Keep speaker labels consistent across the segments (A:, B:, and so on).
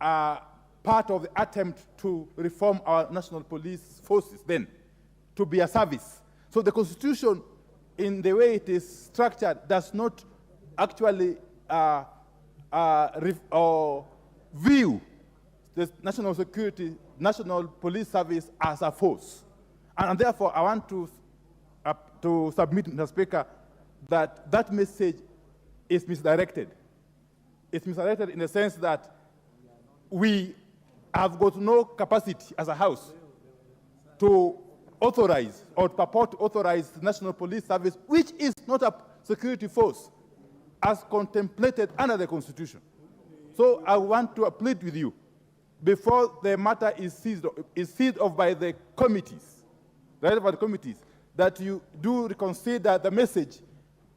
A: part of the attempt to reform our national police forces then, to be a service. So the Constitution, in the way it is structured, does not actually view the national security, national police service as a force. And therefore, I want to submit, Mr. Speaker, that that message is misdirected. It's misdirected in the sense that we have got no capacity as a House to authorize or purport to authorize the National Police Service, which is not a security force, as contemplated under the Constitution. So I want to plead with you, before the matter is seized off by the committees, the relevant committees, that you do reconsider the message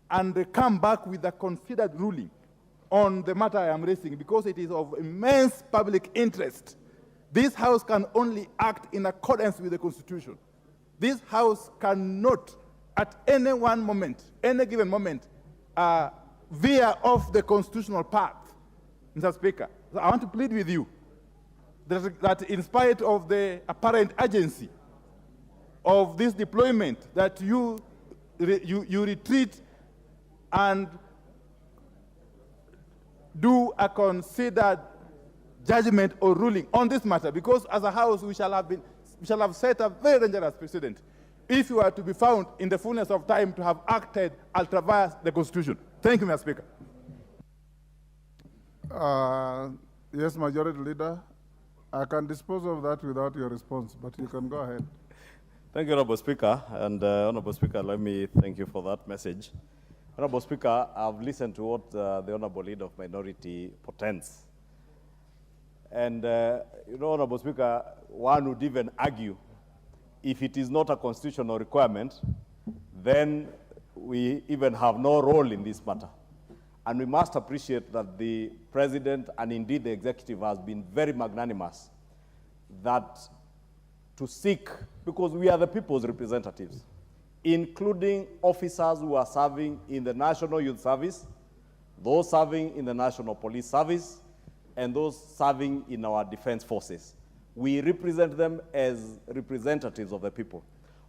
A: and come back with a considered ruling on the matter I am raising, because it is of immense public interest. This House can only act in accordance with the Constitution. This House cannot, at any one moment, any given moment, veer off the constitutional path, Mr. Speaker. So I want to plead with you that in spite of the apparent urgency of this deployment, that you retreat and do a considered judgment or ruling on this matter, because as a House we shall have set a very dangerous precedent if you are to be found in the fullness of time to have acted ultra vires the Constitution. Thank you, Mr. Speaker.
B: Yes, Majority Leader. I can dispose of that without your response, but you can go ahead.
C: Thank you, Honorable Speaker. And Honorable Speaker, let me thank you for that message. Honorable Speaker, I've listened to what the Honorable Leader of Minority portends. And, you know, Honorable Speaker, one would even argue if it is not a constitutional requirement, then we even have no role in this matter. And we must appreciate that the President and indeed the Executive has been very magnanimous that to seek, because we are the people's representatives, including officers who are serving in the National Youth Service, those serving in the National Police Service, and those serving in our defense forces. We represent them as representatives of the people.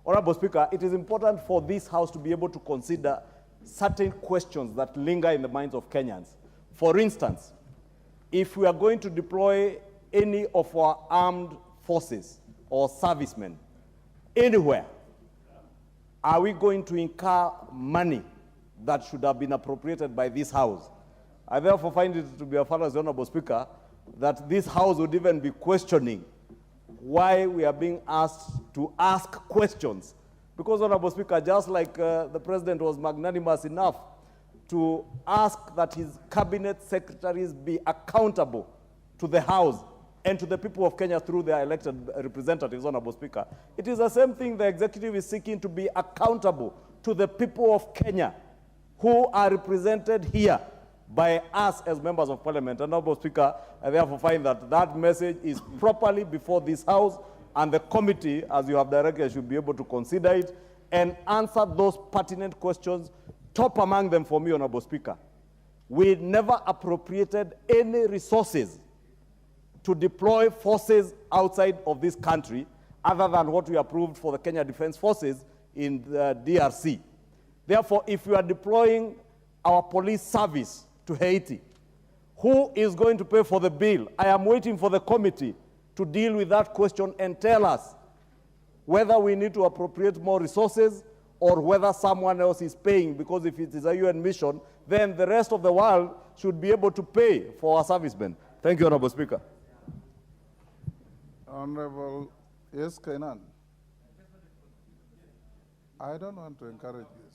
C: Honorable Speaker, it is important for this House to be able to consider certain questions that linger in the minds of Kenyans. For instance, if we are going to deploy any of our armed forces or servicemen anywhere, are we going to incur money that should have been appropriated by this House? I therefore find it to be a fallacy, Honorable Speaker, that this House would even be questioning why we are being asked to ask questions. Because, Honorable Speaker, just like the President was magnanimous enough to ask that his cabinet secretaries be accountable to the House and to the people of Kenya through their elected representatives, Honorable Speaker, it is the same thing the Executive is seeking to be accountable to the people of Kenya who are represented here by us as members of Parliament. And, Honorable Speaker, I therefore find that that message is properly before this House, and the committee, as you have directed, should be able to consider it and answer those pertinent questions. Top among them for me, Honorable Speaker, we never appropriated any resources to deploy forces outside of this country other than what we approved for the Kenya Defense Forces in the DRC. Therefore, if we are deploying our police service to Haiti, who is going to pay for the bill? I am waiting for the committee to deal with that question and tell us whether we need to appropriate more resources or whether someone else is paying, because if it is a UN mission, then the rest of the world should be able to pay for our servicemen. Thank you, Honorable Speaker.
B: Honorable, yes, Kainan. I don't want to encourage this.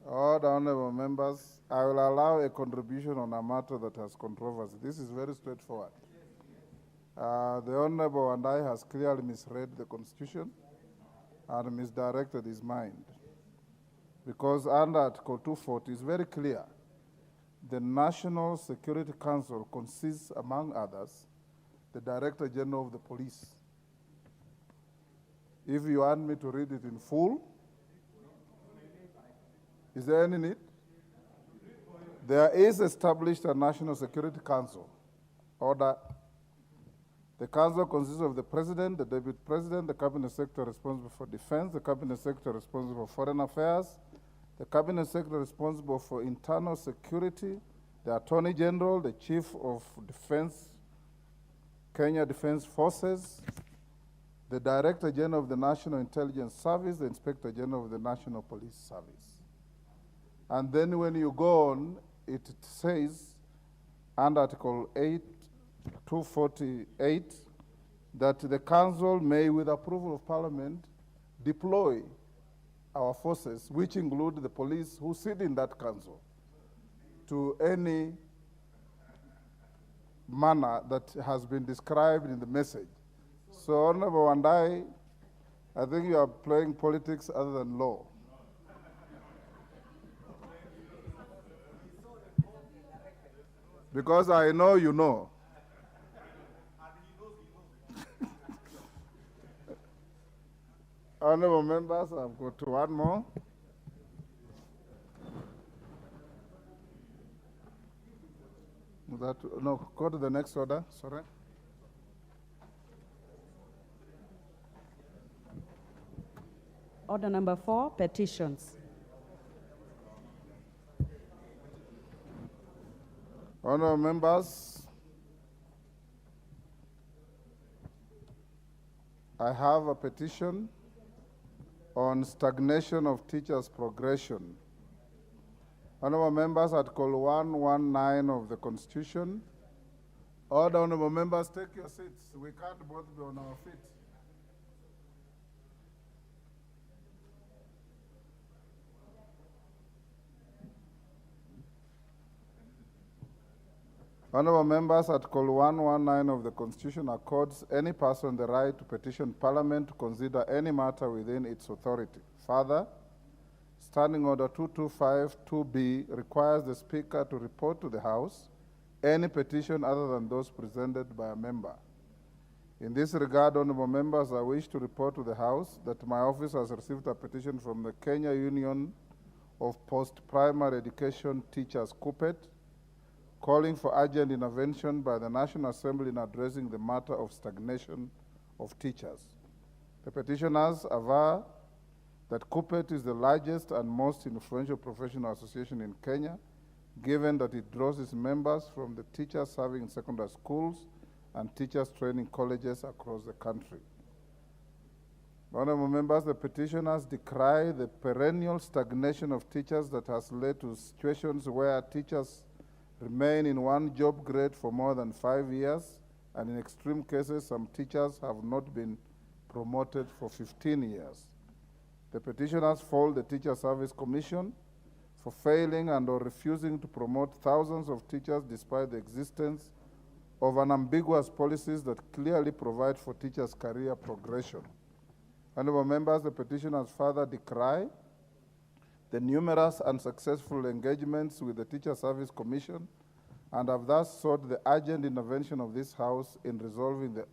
B: All the honorable members, I will allow a contribution on a matter that has controversy. This is very straightforward. The Honorable and I has clearly misread the Constitution and misdirected his mind. Because under Article 240 is very clear. The National Security Council consists, among others, the Director General of the Police. If you want me to read it in full, is there any need? There is established a National Security Council Order. The council consists of the president, the deputy president, the cabinet secretary responsible for defense, the cabinet secretary responsible for foreign affairs, the cabinet secretary responsible for internal security, the attorney general, the chief of defense, Kenya Defense Forces, the director general of the National Intelligence Service, the inspector general of the National Police Service. And then when you go on, it says under Article 248 that the council may, with approval of parliament, deploy our forces, which include the police who sit in that council, to any manner that has been described in the message. So, Honorable Wandai, I think you are playing politics other than law. Because I know you know. Honorable members, I've got one more. No, go to the next order, sorry.
D: Order number 4, petitions.
B: Honorable members, I have a petition on stagnation of teachers' progression. Honorable members, Article 119 of the Constitution. Order, honorable members, take your seats. We can't both be on our feet. Honorable members, Article 119 of the Constitution accords any person the right to petition Parliament to consider any matter within its authority. Further, Standing Order 2252B requires the Speaker to report to the House any petition other than those presented by a member. In this regard, honorable members, I wish to report to the House that my office has received a petition from the Kenya Union of Post-Primary Education Teachers, KUPPET, calling for urgent intervention by the National Assembly in addressing the matter of stagnation of teachers. The petitioners aver that KUPPET is the largest and most influential professional association in Kenya, given that it draws its members from the teachers serving in secondary schools and teachers training colleges across the country. Honorable members, the petitioners decry the perennial stagnation of teachers that has led to situations where teachers remain in one job grade for more than 5 years, and in extreme cases, some teachers have not been promoted for 15 years. The petitioners fault the Teacher Service Commission for failing and or refusing to promote thousands of teachers despite the existence of unambiguous policies that clearly provide for teachers' career progression. Honorable members, the petitioners further decry the numerous unsuccessful engagements with the Teacher Service Commission and have thus sought the urgent intervention of this House in resolving the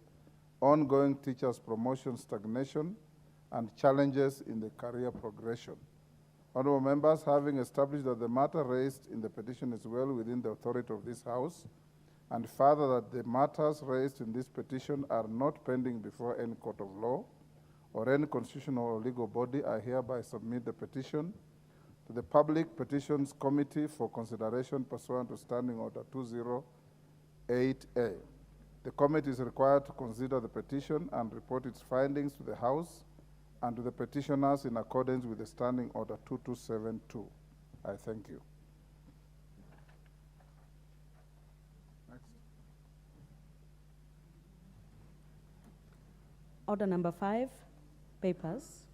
B: ongoing teachers' promotion stagnation and challenges in the career progression. Honorable members, having established that the matter raised in the petition is well within the authority of this House, and further that the matters raised in this petition are not pending before any court of law or any constitutional or legal body, I hereby submit the petition to the Public Petitions Committee for consideration pursuant to Standing Order 208A. The committee is required to consider the petition and report its findings to the House and to the petitioners in accordance with the Standing Order 2272. I thank you. Next.
D: Order number 5, papers.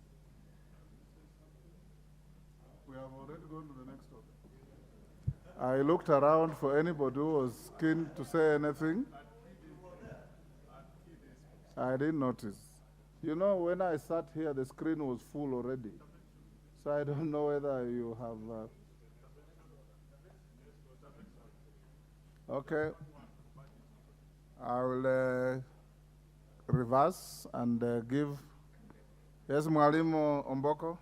B: We have already gone to the next order. I looked around for anybody who was keen to say anything. I didn't notice. You know, when I sat here, the screen was full already. So I don't know whether you have... Okay. I will reverse and give... Yes, Mwalimu Omboko.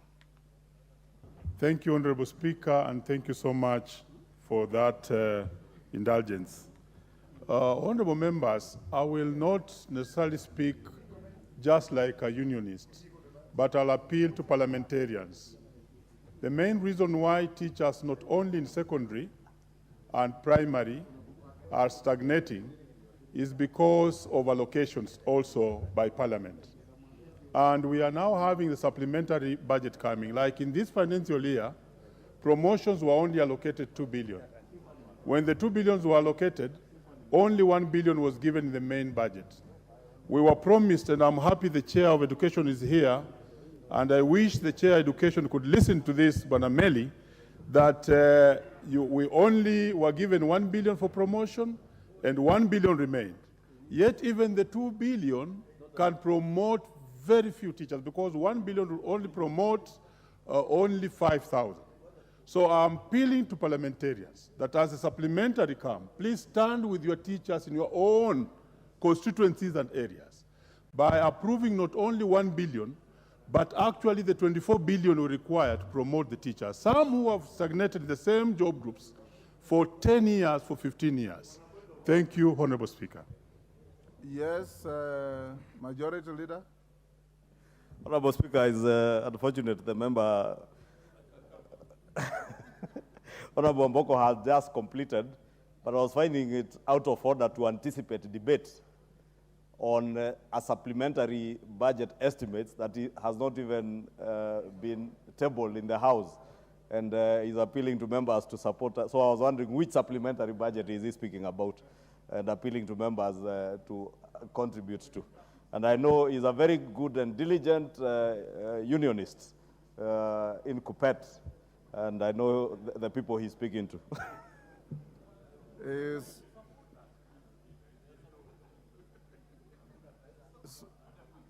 E: Thank you, Honorable Speaker, and thank you so much for that indulgence. Honorable members, I will not necessarily speak just like a unionist, but I'll appeal to parliamentarians. The main reason why teachers, not only in secondary and primary, are stagnating is because of allocations also by Parliament. And we are now having the supplementary budget coming. Like in this financial year, promotions were only allocated 2 billion. When the 2 billion were allocated, only 1 billion was given in the main budget. We were promised, and I'm happy the Chair of Education is here, and I wish the Chair of Education could listen to this, Banameli, that we only were given 1 billion for promotion, and 1 billion remained. Yet even the 2 billion can promote very few teachers, because 1 billion will only promote only 5,000. So I'm appealing to parliamentarians that as a supplementary come, please stand with your teachers in your own constituencies and areas by approving not only 1 billion, but actually the 24 billion we require to promote the teachers. Some who have stagnated in the same job groups for 10 years, for 15 years. Thank you, Honorable Speaker.
B: Yes, Majority Leader.
C: Honorable Speaker, it's unfortunate the member Honorable Mboko has just completed, but I was finding it out of order to anticipate debate on a supplementary budget estimates that has not even been tabled in the House, and is appealing to members to support. So I was wondering which supplementary budget is he speaking about, and appealing to members to contribute to. And I know he's a very good and diligent unionist in Kupet, and I know the people he's speaking to.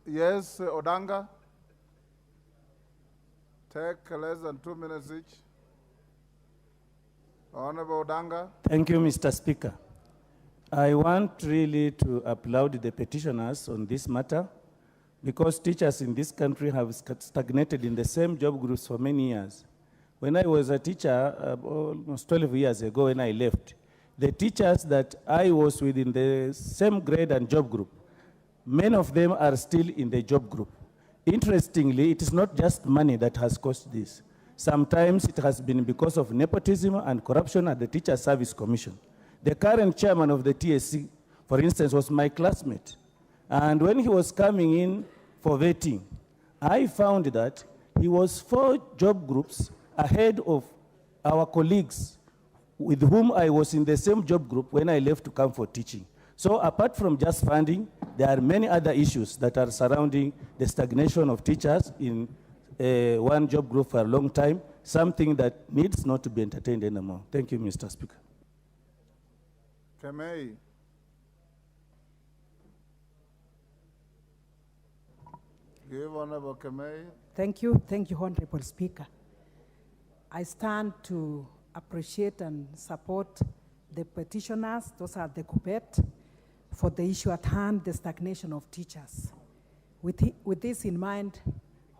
B: Yes, Odanga. Take less than 2 minutes each. Honorable Odanga.
F: Thank you, Mr. Speaker. I want really to applaud the petitioners on this matter, because teachers in this country have stagnated in the same job groups for many years. When I was a teacher, almost 12 years ago when I left, the teachers that I was with in the same grade and job group, many of them are still in the job group. Interestingly, it is not just money that has caused this. Sometimes it has been because of nepotism and corruption at the Teacher Service Commission. The current chairman of the TSC, for instance, was my classmate. And when he was coming in for vetting, I found that he was 4 job groups ahead of our colleagues with whom I was in the same job group when I left to come for teaching. So apart from just funding, there are many other issues that are surrounding the stagnation of teachers in one job group for a long time, something that needs not to be entertained anymore. Thank you, Mr. Speaker.
B: Kemei. Give Honorable Kemei.
G: Thank you, Honorable Speaker. I stand to appreciate and support the petitioners, those are the Kupet, for the issue at hand, the stagnation of teachers. With this in mind,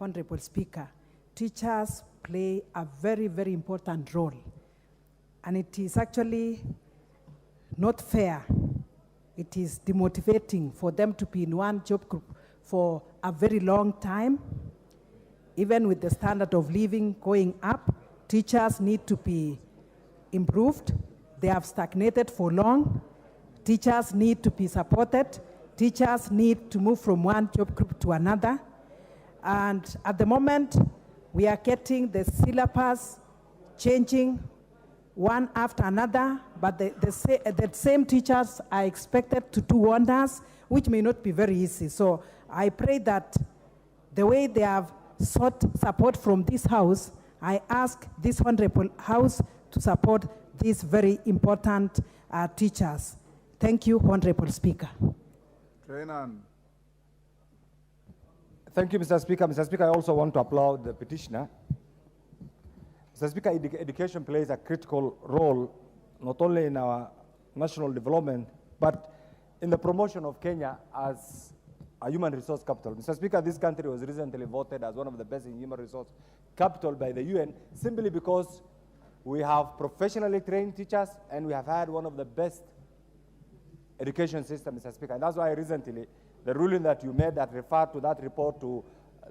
G: Honorable Speaker, teachers play a very, very important role. And it is actually not fair. It is demotivating for them to be in one job group for a very long time. Even with the standard of living going up, teachers need to be improved. They have stagnated for long. Teachers need to be supported. Teachers need to move from one job group to another. And at the moment, we are getting the syllabus changing one after another, but the same teachers are expected to do wonders, which may not be very easy. So I pray that the way they have sought support from this House, I ask this Honorable House to support these very important teachers. Thank you, Honorable Speaker.
B: Kenan.
H: Thank you, Mr. Speaker. Mr. Speaker, I also want to applaud the petitioner. Mr. Speaker, education plays a critical role not only in our national development, but in the promotion of Kenya as a human resource capital. Mr. Speaker, this country was recently voted as one of the best in human resource capital by the UN, simply because we have professionally trained teachers and we have had one of the best education system, Mr. Speaker. And that's why recently the ruling that you made that referred to that report to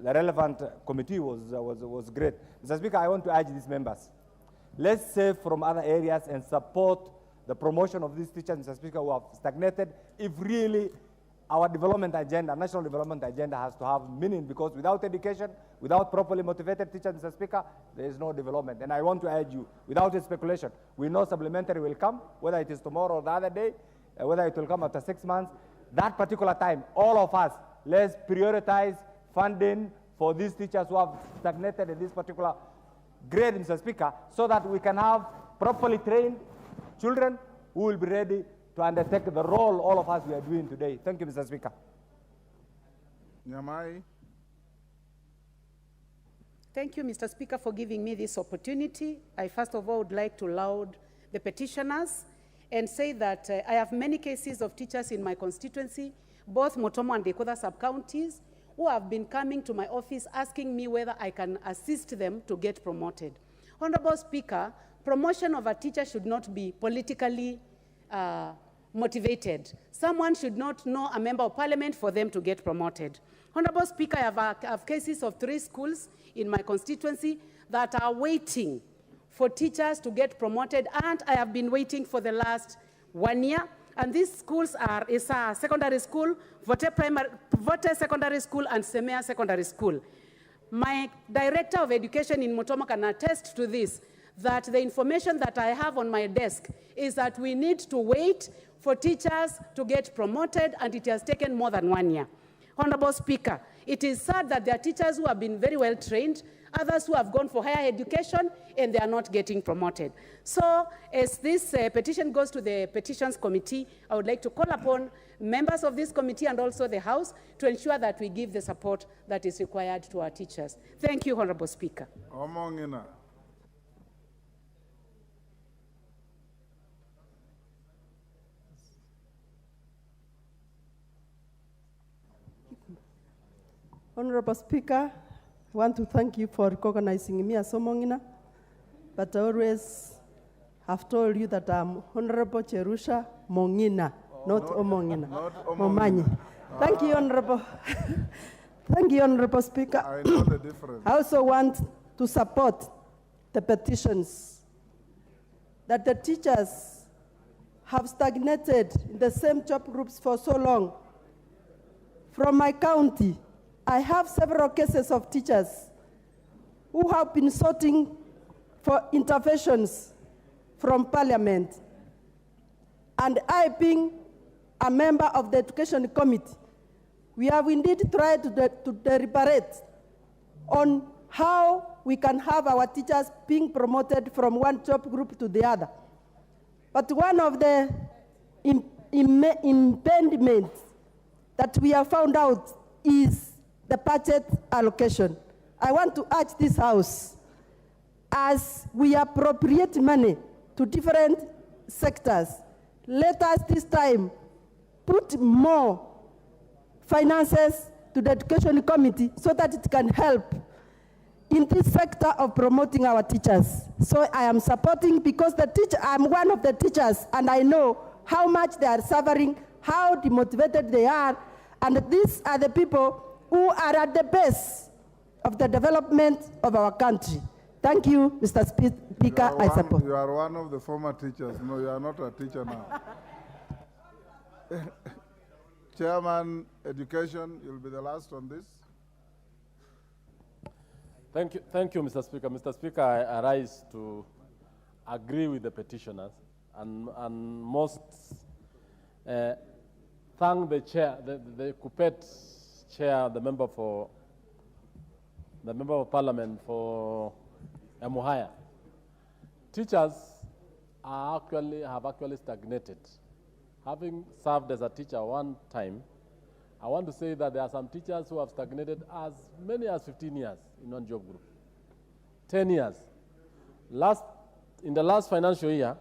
H: the relevant committee was great. Mr. Speaker, I want to urge these members. Let's save from other areas and support the promotion of these teachers, Mr. Speaker, who have stagnated, if really our development agenda, national development agenda, has to have meaning, because without education, without properly motivated teachers, Mr. Speaker, there is no development. And I want to urge you, without speculation, we know supplementary will come, whether it is tomorrow or the other day, whether it will come after 6 months. That particular time, all of us, let's prioritize funding for these teachers who have stagnated in this particular grade, Mr. Speaker, so that we can have properly trained children who will be ready to undertake the role all of us we are doing today. Thank you, Mr. Speaker.
B: Nyamai.
I: Thank you, Mr. Speaker, for giving me this opportunity. I first of all would like to laud the petitioners and say that I have many cases of teachers in my constituency, both Motomo and Dekoda sub-counties, who have been coming to my office asking me whether I can assist them to get promoted. Honorable Speaker, promotion of a teacher should not be politically motivated. Someone should not know a member of parliament for them to get promoted. Honorable Speaker, I have cases of 3 schools in my constituency that are waiting for teachers to get promoted, and I have been waiting for the last 1 year. And these schools are Isa Secondary School, Vote Secondary School, and Semea Secondary School. My Director of Education in Motomo can attest to this, that the information that I have on my desk is that we need to wait for teachers to get promoted, and it has taken more than 1 year. Honorable Speaker, it is sad that there are teachers who have been very well trained, others who have gone for higher education, and they are not getting promoted. So as this petition goes to the Petitions Committee, I would like to call upon members of this committee and also the House to ensure that we give the support that is required to our teachers. Thank you, Honorable Speaker.
B: Omongina.
J: Honorable Speaker, I want to thank you for recognizing me as Omongina, but I always have told you that I'm Honorable Cherusha Mongina, not Omongina.
B: Not
J: Momanyi. Thank you, Honorable. Thank you, Honorable Speaker.
B: I know the difference.
J: I also want to support the petitions that the teachers have stagnated in the same job groups for so long. From my county, I have several cases of teachers who have been sorting for interventions from Parliament. And I, being a member of the Education Committee, we have indeed tried to deliberate on how we can have our teachers being promoted from one job group to the other. But one of the impediments that we have found out is the budget allocation. I want to urge this House, as we appropriate money to different sectors, let us this time put more finances to the Education Committee so that it can help in this sector of promoting our teachers. So I am supporting, because I'm one of the teachers, and I know how much they are suffering, how demotivated they are, and these are the people who are at the base of the development of our country. Thank you, Mr. Speaker. I support.
B: You are one of the former teachers. No, you are not a teacher now. Chairman, Education, you'll be the last on this.
K: Thank you, Mr. Speaker. Mr. Speaker, I rise to agree with the petitioners and most thank the chair, the Kupet chair, the member of Parliament for Emuhaya. Teachers have actually stagnated. Having served as a teacher one time, I want to say that there are some teachers who have stagnated as many as 15 years in one job group, 10 years. In the last financial year,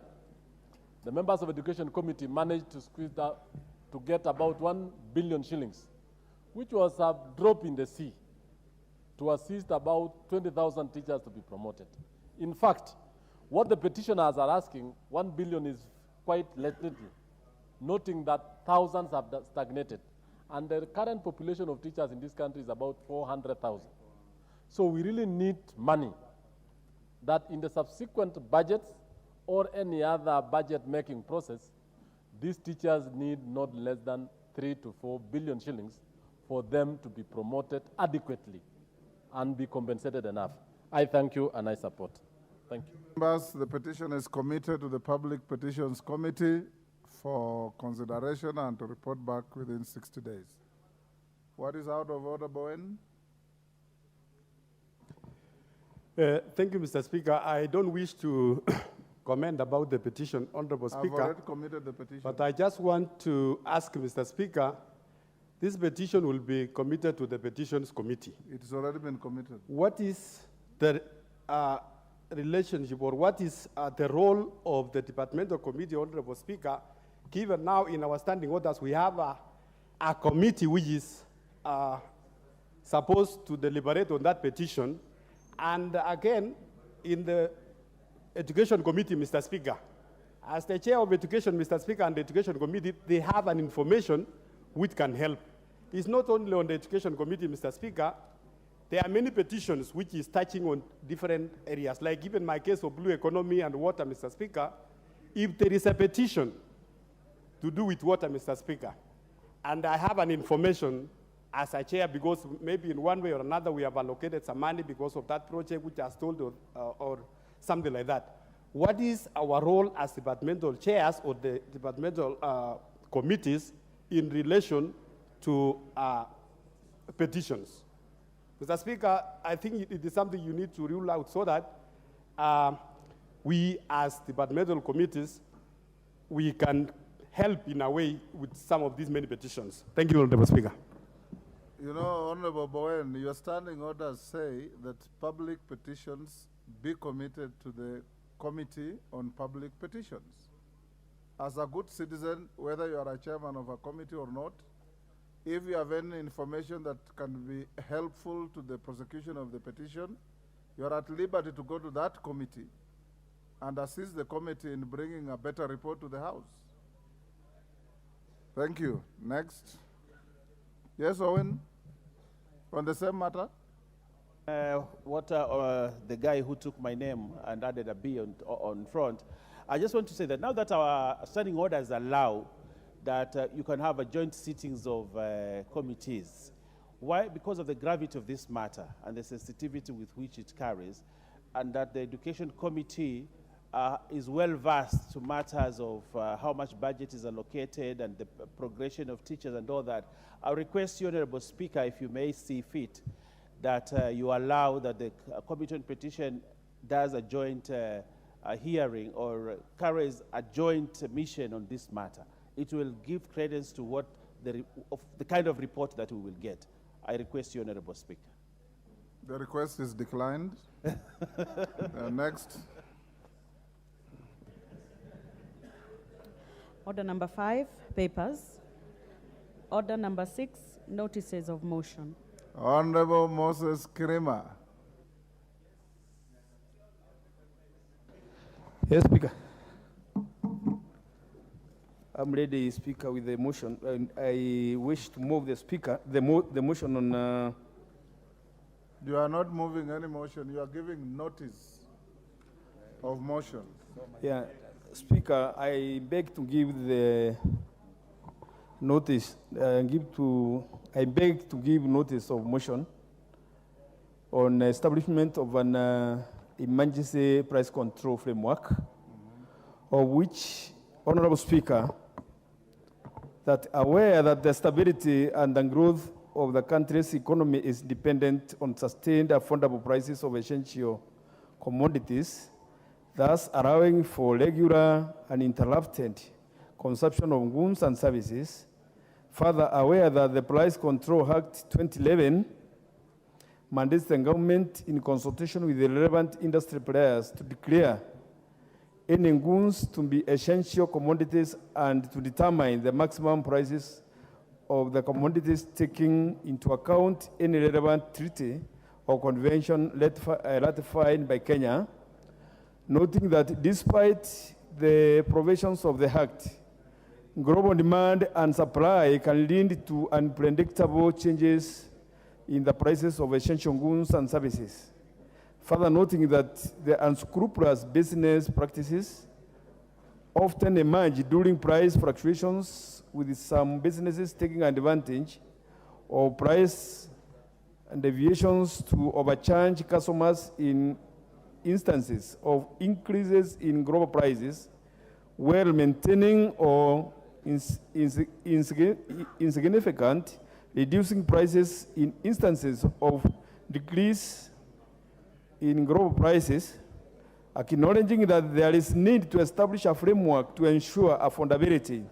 K: the members of Education Committee managed to squeeze out to get about 1 billion shillings, which was a drop in the sea, to assist about 20,000 teachers to be promoted. In fact, what the petitioners are asking, 1 billion is quite little. noting that thousands have stagnated. And the current population of teachers in this country is about 400,000. So we really need money that in the subsequent budgets or any other budget-making process, these teachers need not less than 3 to 4 billion shillings for them to be promoted adequately and be compensated enough. I thank you and I support. Thank you.
B: Members, the petition is committed to the Public Petitions Committee for consideration and to report back within 60 days. What is out of order, Bowen?
L: Thank you, Mr. Speaker. I don't wish to comment about the petition, Honorable Speaker.
B: I've already committed the petition.
L: But I just want to ask Mr. Speaker, this petition will be committed to the Petitions Committee.
B: It's already been committed.
L: What is the relationship or what is the role of the Departmental Committee, Honorable Speaker, given now in our standing orders we have a committee which is supposed to deliberate on that petition, and again, in the Education Committee, Mr. Speaker, as the chair of Education, Mr. Speaker, and the Education Committee, they have an information which can help. It's not only on the Education Committee, Mr. Speaker. There are many petitions which is touching on different areas, like even my case of blue economy and water, Mr. Speaker. If there is a petition to do with water, Mr. Speaker, and I have an information as a chair, because maybe in one way or another we have allocated some money because of that project which I was told or something like that. What is our role as departmental chairs or the departmental committees in relation to petitions? Mr. Speaker, I think it is something you need to rule out so that we as departmental committees, we can help in a way with some of these many petitions. Thank you, Honorable Speaker.
B: You know, Honorable Bowen, your standing orders say that public petitions be committed to the Committee on Public Petitions. As a good citizen, whether you are a chairman of a committee or not, if you have any information that can be helpful to the prosecution of the petition, you are at liberty to go to that committee and assist the committee in bringing a better report to the House. Thank you. Next. Yes, Owen? On the same matter?
M: The guy who took my name and added a B on front, I just want to say that now that our standing orders allow that you can have a joint sittings of committees, why? Because of the gravity of this matter and the sensitivity with which it carries, and that the Education Committee is well versed to matters of how much budget is allocated and the progression of teachers and all that. I request you, Honorable Speaker, if you may see fit, that you allow that the Committee on Petition does a joint hearing or carries a joint mission on this matter. It will give credence to what the kind of report that we will get. I request you, Honorable Speaker.
B: The request is declined. Next.
D: Order number 5, papers. Order number 6, notices of motion.
B: Honorable Moses Kirima.
N: Yes, Speaker. I'm ready, Speaker, with the motion. And I wish to move the Speaker, the motion on...
B: You are not moving any motion. You are giving notice of motion.
N: Yeah, Speaker, I beg to give the notice, I beg to give notice of motion on establishment of an emergency price control framework, of which, Honorable Speaker, that aware that the stability and the growth of the country's economy is dependent on sustained affordable prices of essential commodities, thus allowing for regular and uninterrupted consumption of goods and services. Further, aware that the Price Control Act 2011 mandates the government, in consultation with the relevant industry players, to declare any goods to be essential commodities and to determine the maximum prices of the commodities, taking into account any relevant treaty or convention ratified by Kenya, noting that despite the provisions of the Act, global demand and supply can lead to unpredictable changes in the prices of essential goods and services. Further noting that the unscrupulous business practices often emerge during price fluctuations, with some businesses taking advantage of price and deviations to overcharge customers in instances of increases in global prices, while maintaining or insignificant reducing prices in instances of decrease in global prices, acknowledging that there is need to establish a framework to ensure affordability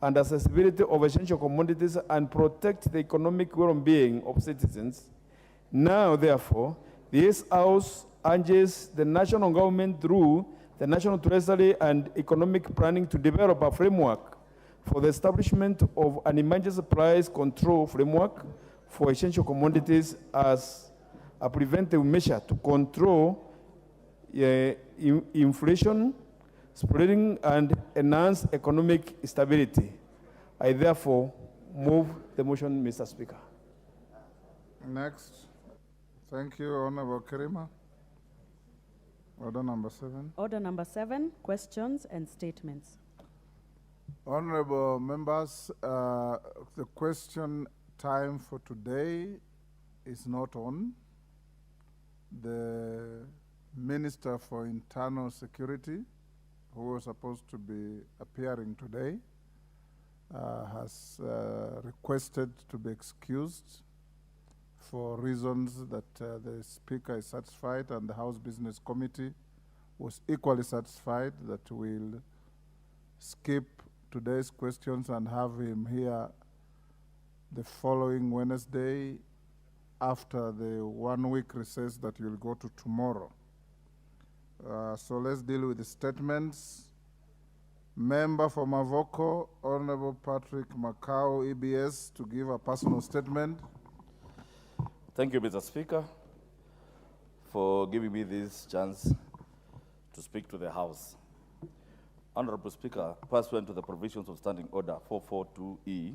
N: and accessibility of essential commodities and protect the economic well-being of citizens. Now, therefore, this House urges the national government through the National Treasury and Economic Planning to develop a framework for the establishment of an emergency price control framework for essential commodities as a preventive measure to control inflation, spreading, and enhance economic stability. I therefore move the motion, Mr. Speaker.
B: Next. Thank you, Honorable Kerima. Order number 7.
D: Order number 7, questions and statements.
B: Honorable members, the question time for today is not on. The Minister for Internal Security, who was supposed to be appearing today, has requested to be excused for reasons that the Speaker is satisfied, and the House Business Committee was equally satisfied that we'll skip today's questions and have him here the following Wednesday after the 1-week recess that you'll go to tomorrow. So let's deal with the statements. Member for Mavoko, Honorable Patrick Macau, EBS, to give a personal statement.
O: Thank you, Mr. Speaker, for giving me this chance to speak to the House. Honorable Speaker, pursuant to the provisions of Standing Order 442E,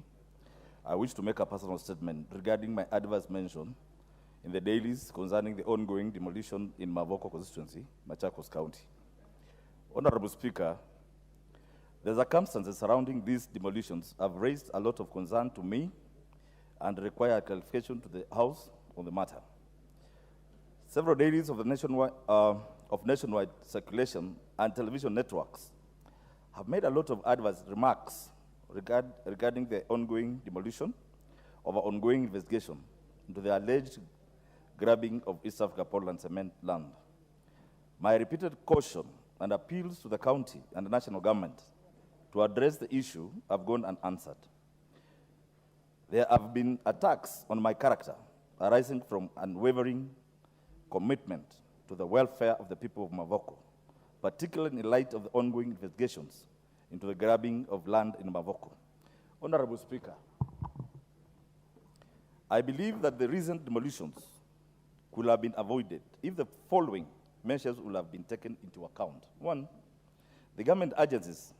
O: I wish to make a personal statement regarding my adverse mention in the dailies concerning the ongoing demolition in Mavoko constituency, Machakos County. Honorable Speaker, the circumstances surrounding these demolitions have raised a lot of concern to me and require clarification to the House on the matter. Several dailies of the nationwide circulation and television networks have made a lot of adverse remarks regarding the ongoing demolition of our ongoing investigation into the alleged grabbing of East Africa Portland cement land. My repeated caution and appeals to the county and the national government to address the issue have gone unanswered. There have been attacks on my character arising from unwavering commitment to the welfare of the people of Mavoko, particularly in light of the ongoing investigations into the grabbing of land in Mavoko. Honorable Speaker, I believe that the recent demolitions could have been avoided if the following measures would have been taken into account. 1, the government agencies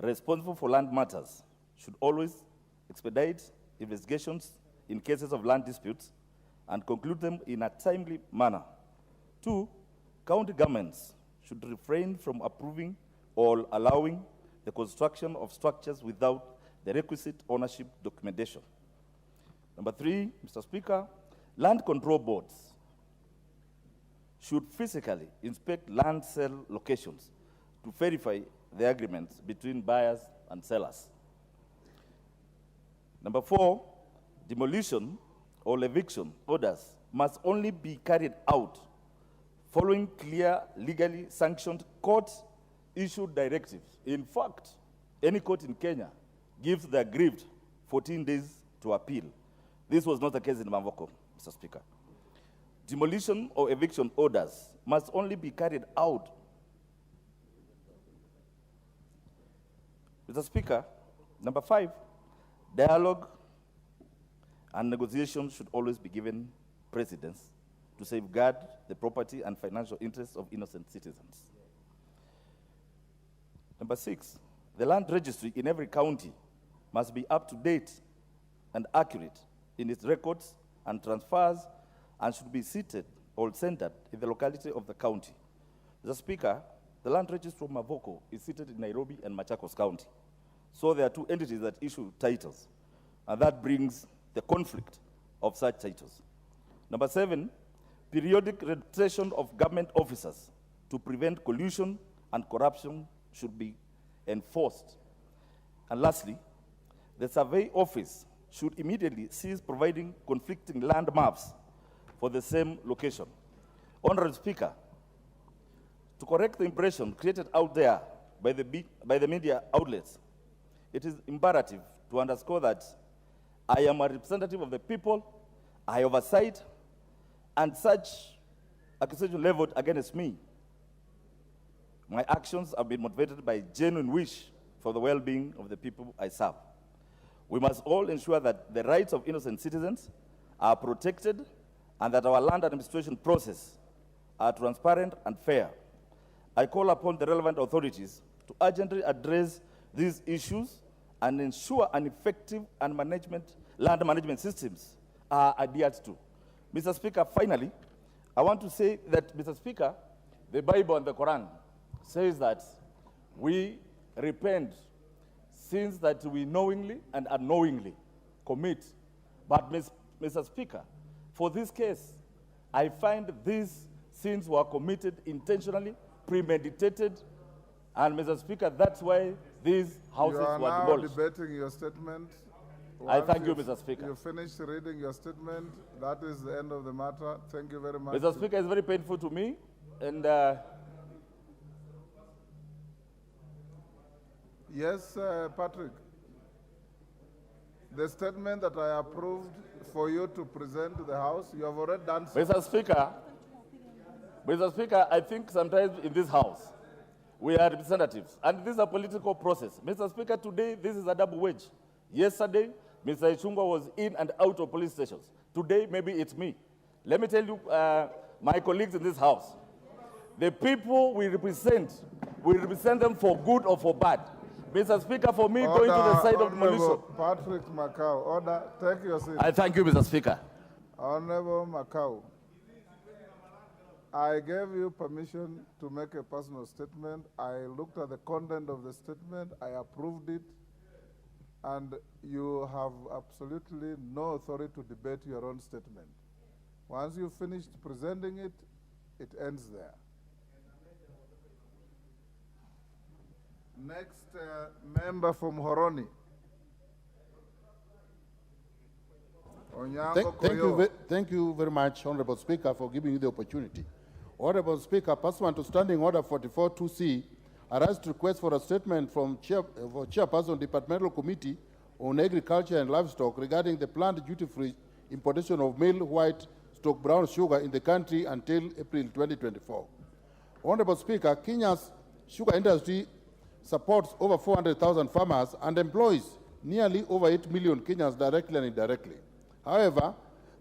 O: responsible for land matters should always expedite investigations in cases of land disputes and conclude them in a timely manner. 2, county governments should refrain from approving or allowing the construction of structures without the requisite ownership documentation. Number 3, Mr. Speaker, land control boards should physically inspect land sale locations to verify the agreements between buyers and sellers. Number 4, demolition or eviction orders must only be carried out following clear, legally sanctioned court-issued directives. In fact, any court in Kenya gives the aggrieved 14 days to appeal. This was not the case in Mavoko, Mr. Speaker. Demolition or eviction orders must only be carried out. Mr. Speaker, number 5, dialogue and negotiation should always be given precedence to safeguard the property and financial interests of innocent citizens. Number 6, the land registry in every county must be up to date and accurate in its records and transfers, and should be seated or centered in the locality of the county. Mr. Speaker, the land registry of Mavoko is seated in Nairobi and Machakos County. So there are two entities that issue titles, and that brings the conflict of such titles. Number 7, periodic registration of government officers to prevent collusion and corruption should be enforced. And lastly, the survey office should immediately cease providing conflicting land maps for the same location. Honorable Speaker, to correct the impression created out there by the media outlets, it is imperative to underscore that I am a representative of the people, I oversight, and such accusation leveled against me. My actions have been motivated by genuine wish for the well-being of the people I serve. We must all ensure that the rights of innocent citizens are protected and that our land administration process are transparent and fair. I call upon the relevant authorities to urgently address these issues and ensure an effective and land management systems are adhered to. Mr. Speaker, finally, I want to say that, Mr. Speaker, the Bible and the Quran says that we repent sins that we knowingly and unknowingly commit. But, Mr. Speaker, for this case, I find these sins were committed intentionally, premeditated, and, Mr. Speaker, that's why these houses were demolished.
B: You are now debating your statement.
O: I thank you, Mr. Speaker.
B: You finished reading your statement. That is the end of the matter. Thank you very much.
O: Mr. Speaker, it's very painful to me, and
B: yes, Patrick. The statement that I approved for you to present to the House, you have already done so.
O: Mr. Speaker, I think sometimes in this House, we are representatives, and this is a political process. Mr. Speaker, today, this is a double wage. Yesterday, Mr. Ichungwa was in and out of police stations. Today, maybe it's me. Let me tell you, my colleagues in this House, the people we represent them for good or for bad. Mr. Speaker, for me, going to the side of demolition.
B: Patrick Macau, order, take your seat.
O: I thank you, Mr. Speaker.
B: Honorable Macau, I gave you permission to make a personal statement. I looked at the content of the statement, I approved it, and you have absolutely no authority to debate your own statement. Once you've finished presenting it, it ends there. Next member from Horoni.
P: Thank you very much, Honorable Speaker, for giving me the opportunity. Honorable Speaker, pursuant to Standing Order 44-2C, I rise to request for a statement from Chairperson Departmental Committee on Agriculture and Livestock regarding the planned duty-free importation of male white stock brown sugar in the country until April 2024. Honorable Speaker, Kenya's sugar industry supports over 400,000 farmers and employs nearly over 8 million Kenyans directly and indirectly. However,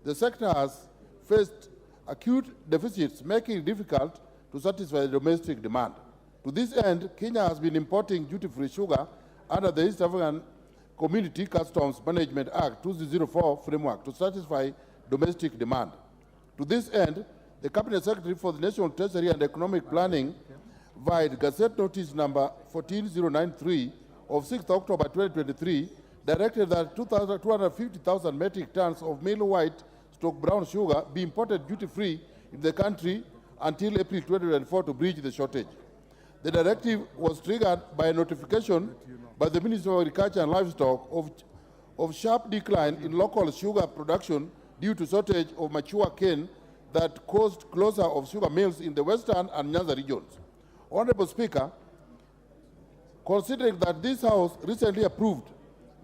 P: the sector has faced acute deficits, making it difficult to satisfy domestic demand. To this end, Kenya has been importing duty-free sugar under the East African Community Customs Management Act 2004 framework to satisfy domestic demand. To this end, the Cabinet Secretary for the National Treasury and Economic Planning via Gazette Notice number 14093 of 6th October 2023 directed that 250,000 metric tons of male white stock brown sugar be imported duty-free in the country until April 2024 to bridge the shortage. The directive was triggered by a notification by the Ministry of Agriculture and Livestock of sharp decline in local sugar production due to shortage of mature cane that caused closure of sugar mills in the Western and Nyanza regions. Honorable Speaker, considering that this House recently approved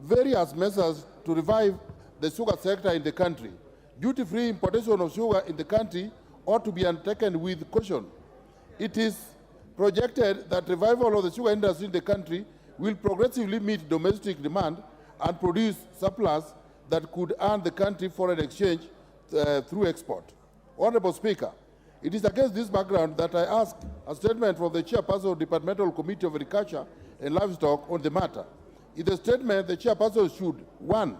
P: various measures to revive the sugar sector in the country, duty-free importation of sugar in the country ought to be undertaken with caution. It is projected that revival of the sugar industry in the country will progressively meet domestic demand and produce surplus that could earn the country foreign exchange through export. Honorable Speaker, it is against this background that I ask a statement from the Chairperson of the Departmental Committee of Agriculture and Livestock on the matter. In the statement, the chairperson should, 1,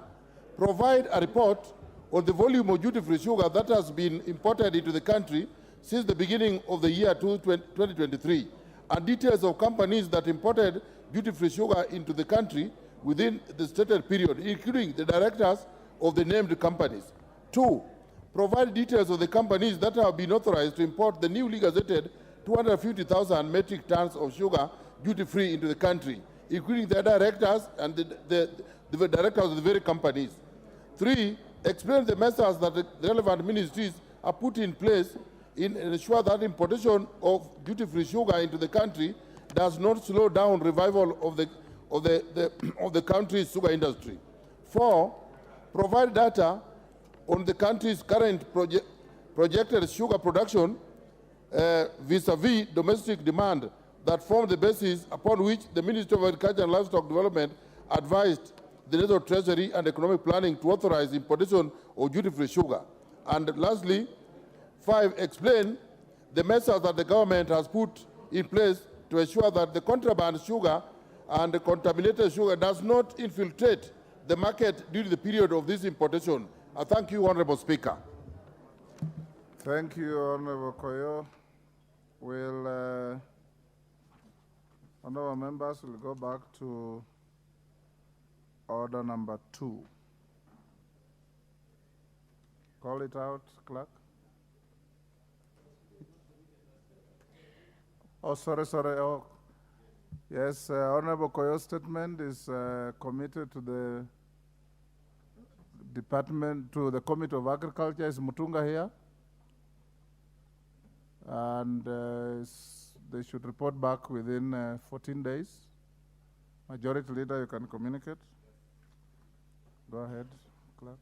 P: provide a report on the volume of duty-free sugar that has been imported into the country since the beginning of the year 2023, and details of companies that imported duty-free sugar into the country within the stated period, including the directors of the named companies. 2, provide details of the companies that have been authorized to import the newly gazetted 250,000 metric tons of sugar duty-free into the country, including the directors and the directors of the very companies. 3, explain the measures that the relevant ministries are put in place in ensure that importation of duty-free sugar into the country does not slow down revival of the country's sugar industry. 4, provide data on the country's current projected sugar production vis-a-vis domestic demand that form the basis upon which the Ministry of Agriculture and Livestock Development advised the National Treasury and Economic Planning to authorize importation of duty-free sugar. And lastly, 5, explain the measures that the government has put in place to ensure that the contraband sugar and the contaminated sugar does not infiltrate the market during the period of this importation. I thank you, Honorable Speaker.
B: Thank you, Honorable Koyo. Honorable members will go back to order number 2. Call it out, clerk. Oh, sorry. Oh, yes, Honorable Koyo's statement is committed to the department, to the Committee of Agriculture. Is Mutunga here? And they should report back within 14 days. Majority Leader, you can communicate. Go ahead, clerk.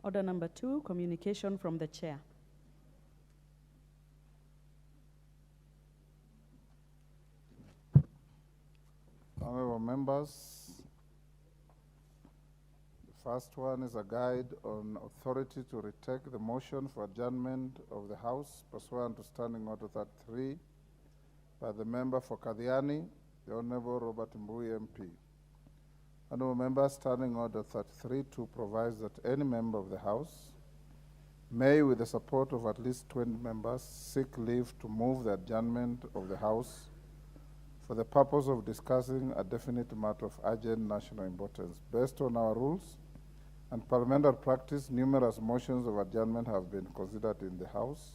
D: Order number 2, communication from the chair.
B: Honorable members, the first one is a guide on authority to retake the motion for adjournment of the House pursuant to Standing Order 33 by the member for Kadhiani, the Honorable Robert Mbui MP. Honorable members, Standing Order 33 provides that any member of the House may, with the support of at least 20 members, seek leave to move the adjournment of the House for the purpose of discussing a definite matter of urgent national importance. Based on our rules and parliamentary practice, numerous motions of adjournment have been considered in the House,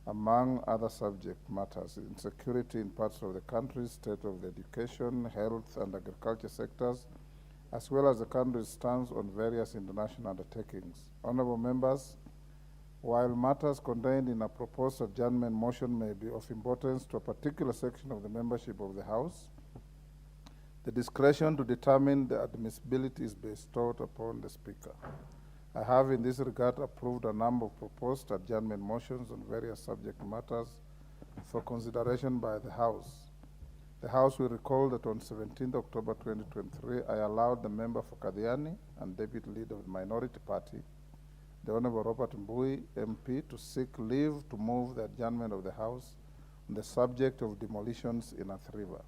B: among other subject matters: insecurity in parts of the country, state of the education, health, and agriculture sectors, as well as the country's stance on various international undertakings. Honorable members, while matters contained in a proposed adjournment motion may be of importance to a particular section of the membership of the House, the discretion to determine the admissibility is bestowed upon the Speaker. I have in this regard approved a number of proposed adjournment motions on various subject matters for consideration by the House. The House will recall that on 17 October 2023, I allowed the member for Kadhiani and Deputy Leader of the Minority Party, the Honorable Robert Mbui MP, to seek leave to move the adjournment of the House on the subject of demolitions in Athi River.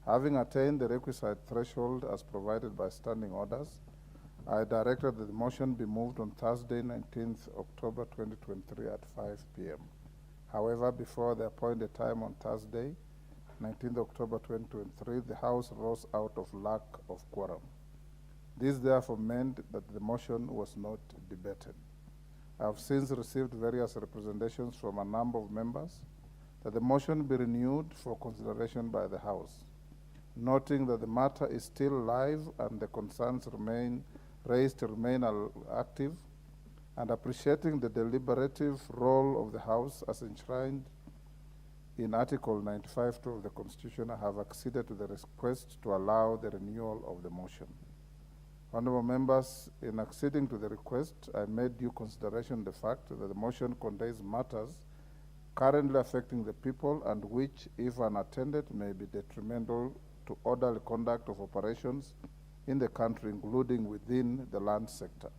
B: Having attained the requisite threshold as provided by standing orders, I directed that the motion be moved on Thursday, 19th October 2023 at 5 p.m. However, before the appointed time on Thursday, 19th October 2023, the House rose out of lack of quorum. This therefore meant that the motion was not debated. I have since received various representations from a number of members that the motion be renewed for consideration by the House, noting that the matter is still live and the concerns raised remain active, and appreciating the deliberative role of the House as enshrined in Article 95(2) of the Constitution, I have acceded to the request to allow the renewal of the motion. Honorable members, in acceding to the request, I made due consideration the fact that the motion contains matters currently affecting the people and which, if unattended, may be detrimental to orderly conduct of operations in the country, including within the land sector.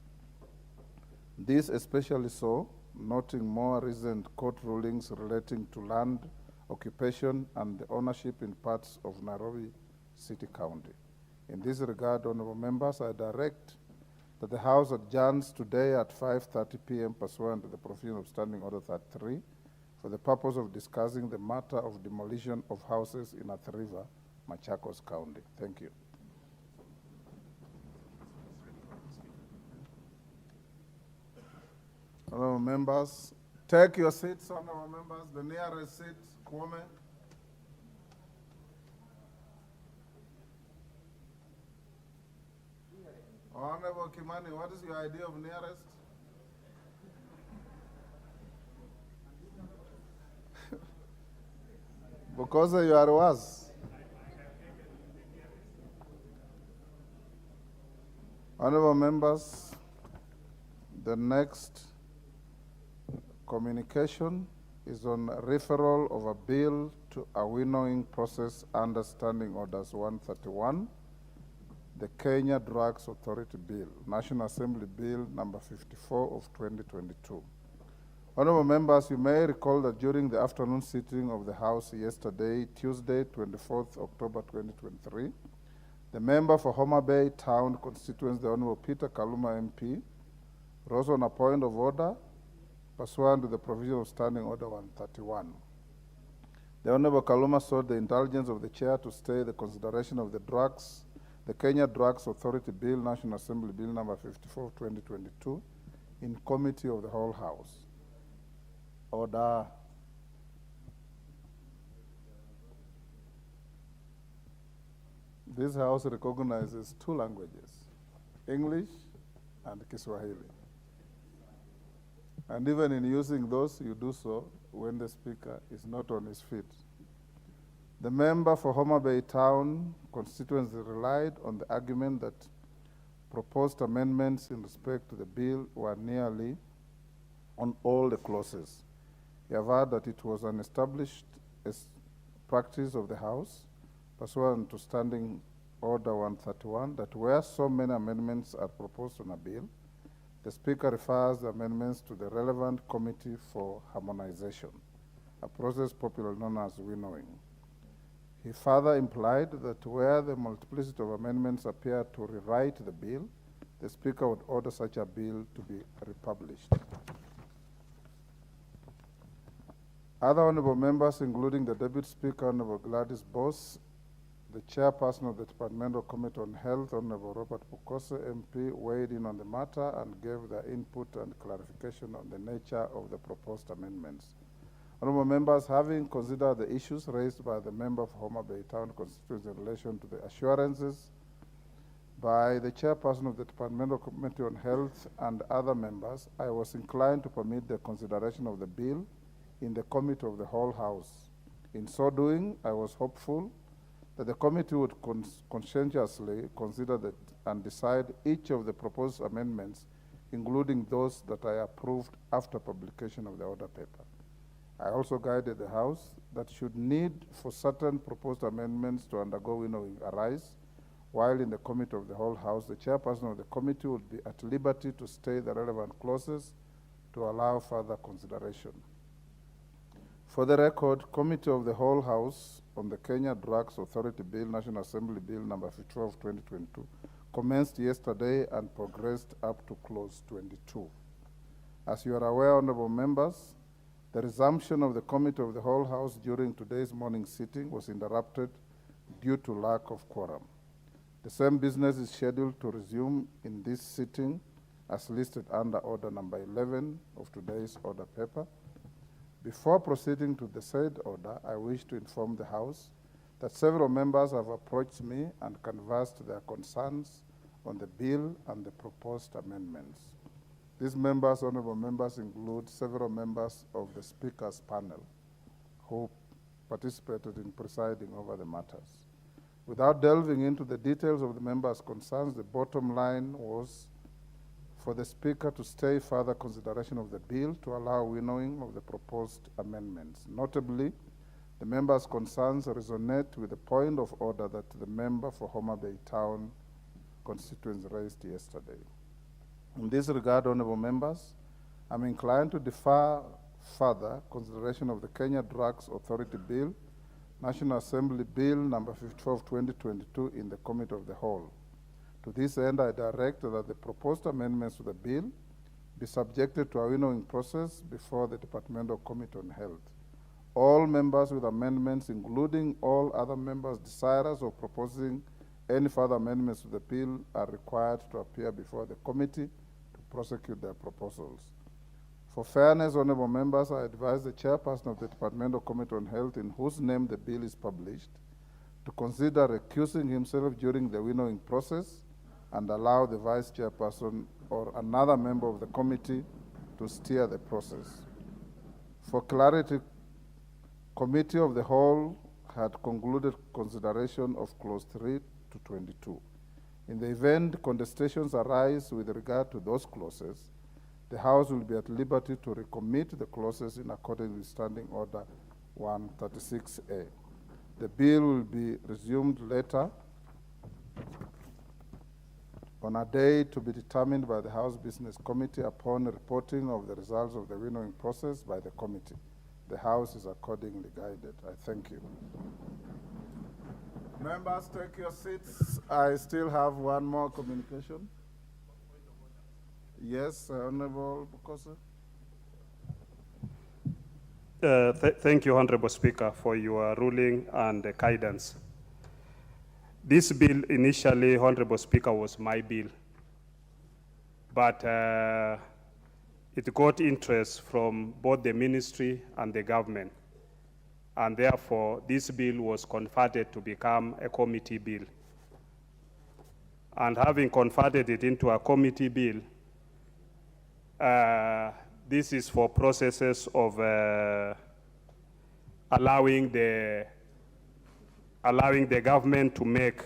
B: This especially so, noting more recent court rulings relating to land occupation, and the ownership in parts of Nairobi City County. In this regard, honorable members, I direct that the House adjourns today at 5:30 p.m. pursuant to the provision of Standing Order 33 for the purpose of discussing the matter of demolition of houses in Athi River, Machakos County. Thank you. Honorable members, take your seats, honorable members. The nearest seat, Kwame. Honorable Kimani, what is your idea of nearest? Because you are worse. Honorable members, the next communication is on referral of a bill to a winnowing process under Standing Orders 131, the Kenya Drugs Authority Bill, National Assembly Bill number 54 of 2022. Honorable members, you may recall that during the afternoon sitting of the House yesterday, Tuesday, 24th October 2023, the member for Homa Bay Town constituency, the Honorable Peter Kaluma MP, rose on a point of order pursuant to the provision of Standing Order 131. The Honorable Kaluma sought the indulgence of the chair to stay the consideration of the Kenya Drugs Authority Bill, National Assembly Bill number 54 of 2022, in committee of the whole House. Order. This House recognizes two languages, English and Kiswahili. And even in using those, you do so when the speaker is not on his feet. The member for Homa Bay Town constituency relied on the argument that proposed amendments in respect to the bill were nearly on all the clauses. He averred that it was an established practice of the House, pursuant to Standing Order 131, that where so many amendments are proposed on a bill, the Speaker refers the amendments to the relevant committee for harmonization, a process popularly known as winnowing. He further implied that where the multiplicity of amendments appear to rewrite the bill, the Speaker would order such a bill to be republished. Other honorable members, including the Deputy Speaker, Honorable Gladys Boss, the Chairperson of the Departmental Committee on Health, Honorable Robert Pukose, MP, weighed in on the matter and gave their input and clarification on the nature of the proposed amendments. Honorable members, having considered the issues raised by the member of Homa Bay Town constituency in relation to the assurances by the Chairperson of the Departmental Committee on Health and other members, I was inclined to permit the consideration of the bill in the committee of the whole House. In so doing, I was hopeful that the committee would conscientiously consider that and decide each of the proposed amendments, including those that I approved after publication of the order paper. I also guided the House that should need for certain proposed amendments to undergo winnowing arise, while in the committee of the whole House, the chairperson of the committee would be at liberty to stay the relevant clauses to allow further consideration. For the record, Committee of the Whole House on the Kenya Drugs Authority Bill, National Assembly Bill number 54 of 2022, commenced yesterday and progressed up to clause 22. As you are aware, honorable members, the resumption of the Committee of the Whole House during today's morning sitting was interrupted due to lack of quorum. The same business is scheduled to resume in this sitting as listed under order number 11 of today's order paper. Before proceeding to the said order, I wish to inform the House that several members have approached me and conversed their concerns on the bill and the proposed amendments. These members, honorable members, include several members of the Speaker's panel who participated in presiding over the matters. Without delving into the details of the members' concerns, the bottom line was for the Speaker to stay further consideration of the bill to allow winnowing of the proposed amendments. Notably, the members' concerns resonate with the point of order that the member for Homa Bay Town constituency raised yesterday. In this regard, honorable members, I'm inclined to defer further consideration of the Kenya Drugs Authority Bill, National Assembly Bill number 54 of 2022 in the Committee of the Whole. To this end, I direct that the proposed amendments to the bill be subjected to a winnowing process before the Departmental Committee on Health. All members with amendments, including all other members desirous of proposing any further amendments to the bill, are required to appear before the committee to prosecute their proposals. For fairness, honorable members, I advise the chairperson of the Departmental Committee on Health, in whose name the bill is published, to consider recusing himself during the winnowing process and allow the vice chairperson or another member of the committee to steer the process. For clarity, Committee of the Whole had concluded consideration of clause 3 to 22. In the event contestations arise with regard to those clauses, the House will be at liberty to recommit the clauses in accordance with Standing Order 136A. The bill will be resumed later on a day to be determined by the House Business Committee upon reporting of the results of the winnowing process by the committee. The House is accordingly guided. I thank you. Members, take your seats. I still have one more communication. Yes, Honorable Bukosa.
Q: Thank you, Honorable Speaker, for your ruling and guidance. This bill initially, Honorable Speaker, was my bill, but it got interest from both the ministry and the government, and therefore this bill was converted to become a committee bill. And having converted it into a committee bill, this is for processes of allowing the government to make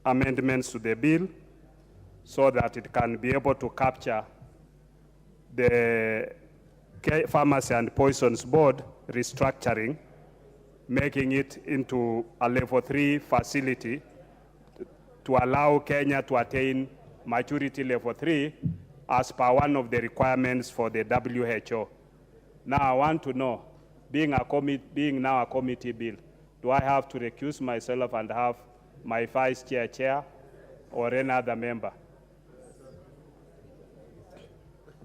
Q: amendments to the bill so that it can be able to capture the Pharmacy and Poisons Board restructuring, making it into a level 3 facility to allow Kenya to attain maturity level 3 as per one of the requirements for the WHO. Now I want to know, being now a committee bill, do I have to recuse myself and have my vice chair or any other member?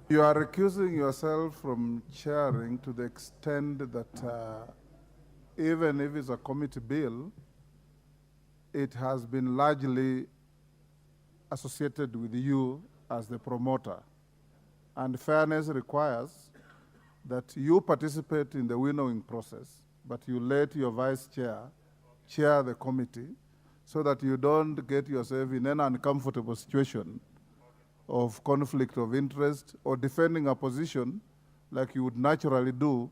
B: You are recusing yourself from chairing to the extent that even if it's a committee bill, it has been largely associated with you as the promoter. And fairness requires that you participate in the winnowing process, but you let your vice chair the committee so that you don't get yourself in an uncomfortable situation of conflict of interest or defending a position like you would naturally do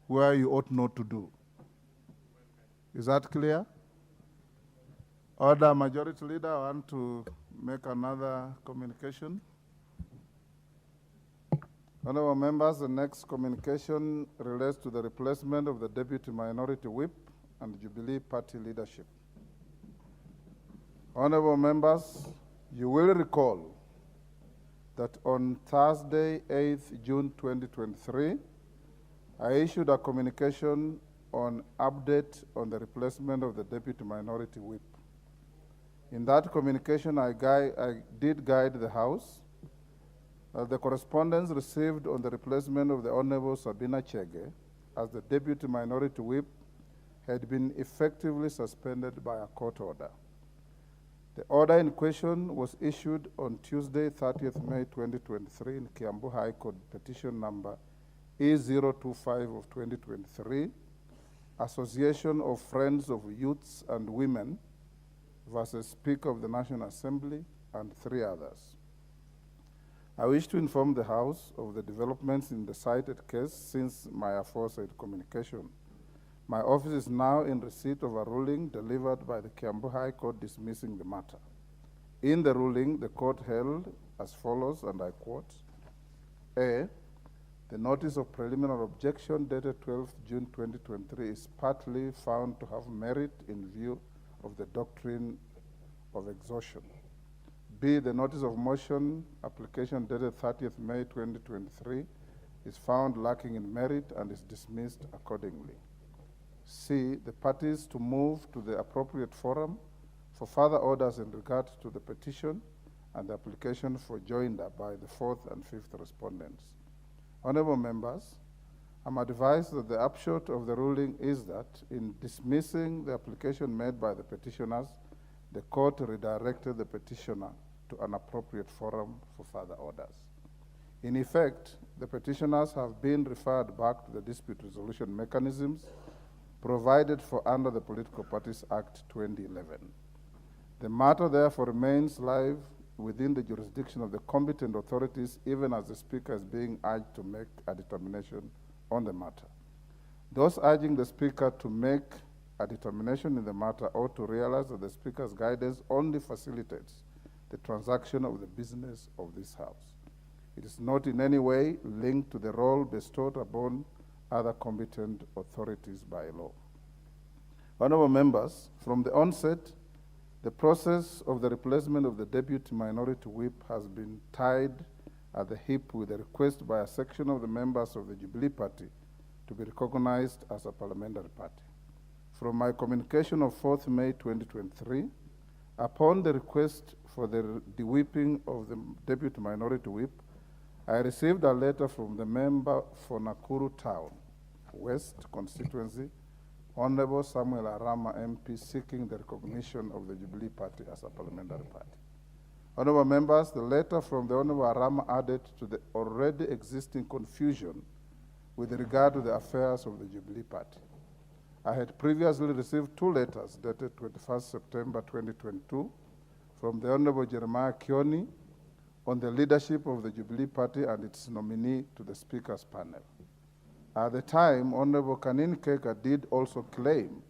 B: where you ought not to do. Is that clear? Order, Majority Leader, I want to make another communication. Honorable members, the next communication relates to the replacement of the Deputy Minority Whip and Jubilee Party leadership. Honorable members, you will recall that on Thursday, 8th June 2023, I issued a communication on update on the replacement of the Deputy Minority Whip. In that communication, I did guide the House. The correspondence received on the replacement of the Honorable Sabina Chege as the Deputy Minority Whip had been effectively suspended by a court order. The order in question was issued on Tuesday, 30th May 2023 in Kiambu High Court, petition number E025 of 2023, Association of Friends of Youths and Women versus Speaker of the National Assembly and 3 others. I wish to inform the House of the developments in the cited case since my aforesaid communication. My office is now in receipt of a ruling delivered by the Kiambu High Court dismissing the matter. In the ruling, the court held as follows, and I quote, A, the notice of preliminary objection dated 12th June 2023 is partly found to have merit in view of the doctrine of exhaustion. B, the notice of motion application dated 30th May 2023 is found lacking in merit and is dismissed accordingly. C, the parties to move to the appropriate forum for further orders in regard to the petition and the application for joinder by the fourth and fifth respondents. Honorable members, I'm advised that the upshot of the ruling is that in dismissing the application made by the petitioners, the court redirected the petitioner to an appropriate forum for further orders. In effect, the petitioners have been referred back to the dispute resolution mechanisms provided for under the Political Parties Act 2011. The matter therefore remains live within the jurisdiction of the competent authorities, even as the Speaker is being urged to make a determination on the matter. Those urging the Speaker to make a determination in the matter ought to realize that the Speaker's guidance only facilitates the transaction of the business of this House. It is not in any way linked to the role bestowed upon other competent authorities by law. Honorable members, from the onset, the process of the replacement of the Deputy Minority Whip has been tied at the hip with a request by a section of the members of the Jubilee Party to be recognized as a parliamentary party. From my communication of 4th May 2023, upon the request for the de-whipping of the Deputy Minority Whip, I received a letter from the member for Nakuru Town West constituency, Honorable Samuel Arama MP, seeking the recognition of the Jubilee Party as a parliamentary party. Honorable members, the letter from the Honorable Arama added to the already existing confusion with regard to the affairs of the Jubilee Party. I had previously received two letters dated 21st September 2022 from the Honorable Jeremiah Kioni on the leadership of the Jubilee Party and its nominee to the Speaker's panel. At the time, Honorable Sabina Chege did also claim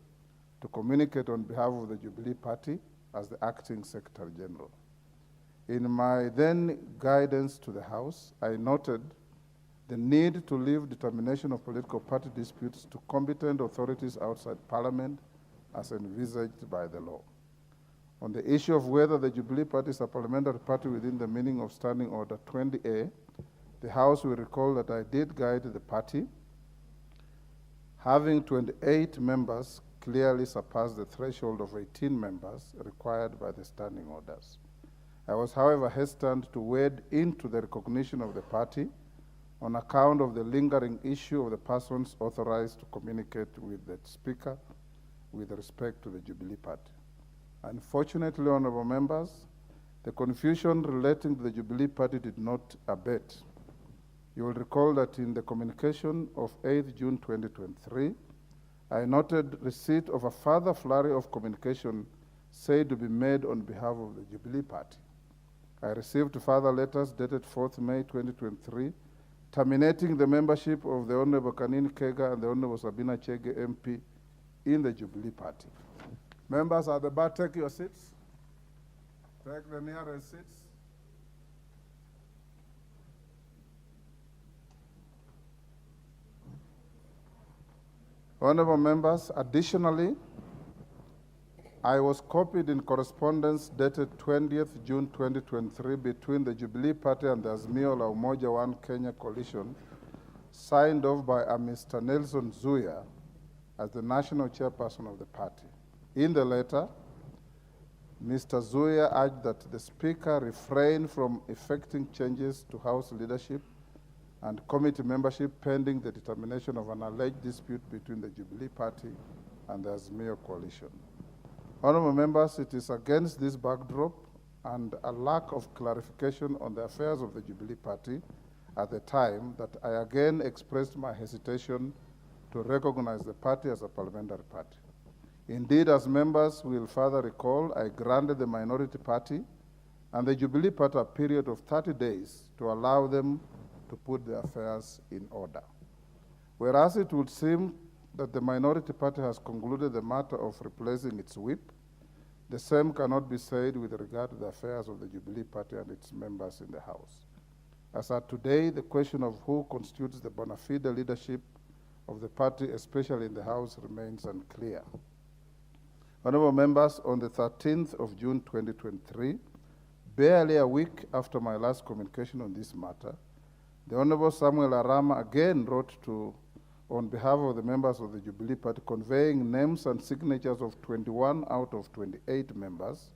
B: to communicate on behalf of the Jubilee Party as the acting Secretary General. In my then guidance to the House, I noted the need to leave determination of political party disputes to competent authorities outside Parliament as envisaged by the law. On the issue of whether the Jubilee Party is a parliamentary party within the meaning of Standing Order 20A, the House will recall that I did guide the party. Having 28 members clearly surpassed the threshold of 18 members required by the standing orders. I was, however, hesitant to wade into the recognition of the party on account of the lingering issue of the persons authorized to communicate with the Speaker with respect to the Jubilee Party. Unfortunately, honorable members, the confusion relating to the Jubilee Party did not abate. You will recall that in the communication of 8th June 2023, I noted receipt of a further flurry of communication said to be made on behalf of the Jubilee Party. I received further letters dated 4th May 2023, terminating the membership of the Honorable Sabina Chege and the Honorable Sabina Chege MP in the Jubilee Party. Members at the bar, take your seats. Take the nearest seats. Honorable members, additionally, I was copied in correspondence dated 20th June 2023 between the Jubilee Party and the Azimio la Umoja One Kenya coalition, signed off by a Mr. Nelson Zuya as the national chairperson of the party. In the letter, Mr. Zuya urged that the Speaker refrain from effecting changes to House leadership and committee membership pending the determination of an alleged dispute between the Jubilee Party and the Azimio coalition. Honorable members, it is against this backdrop and a lack of clarification on the affairs of the Jubilee Party at the time that I again expressed my hesitation to recognize the party as a parliamentary party. Indeed, as members will further recall, I granted the minority party and the Jubilee Party a period of 30 days to allow them to put their affairs in order. Whereas it would seem that the minority party has concluded the matter of replacing its whip, the same cannot be said with regard to the affairs of the Jubilee Party and its members in the House. As at today, the question of who constitutes the bona fide leadership of the party, especially in the House, remains unclear. Honorable members, on the 13th of June 2023, Barely a week after my last communication on this matter, the Honorable Samuel Arama again wrote on behalf of the members of the Jubilee Party, conveying names and signatures of 21 out of 28 members,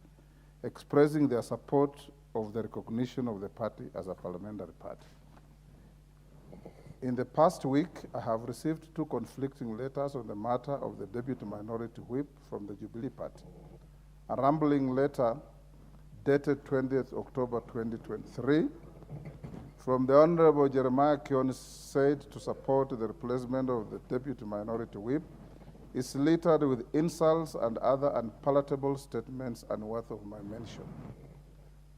B: expressing their support of the recognition of the party as a parliamentary party. In the past week, I have received 2 conflicting letters on the matter of the Deputy Minority Whip from the Jubilee Party. A rambling letter dated 20th October 2023 from the Honorable Jeremiah Kioni said to support the replacement of the Deputy Minority Whip is littered with insults and other unpalatable statements unworthy of my mention.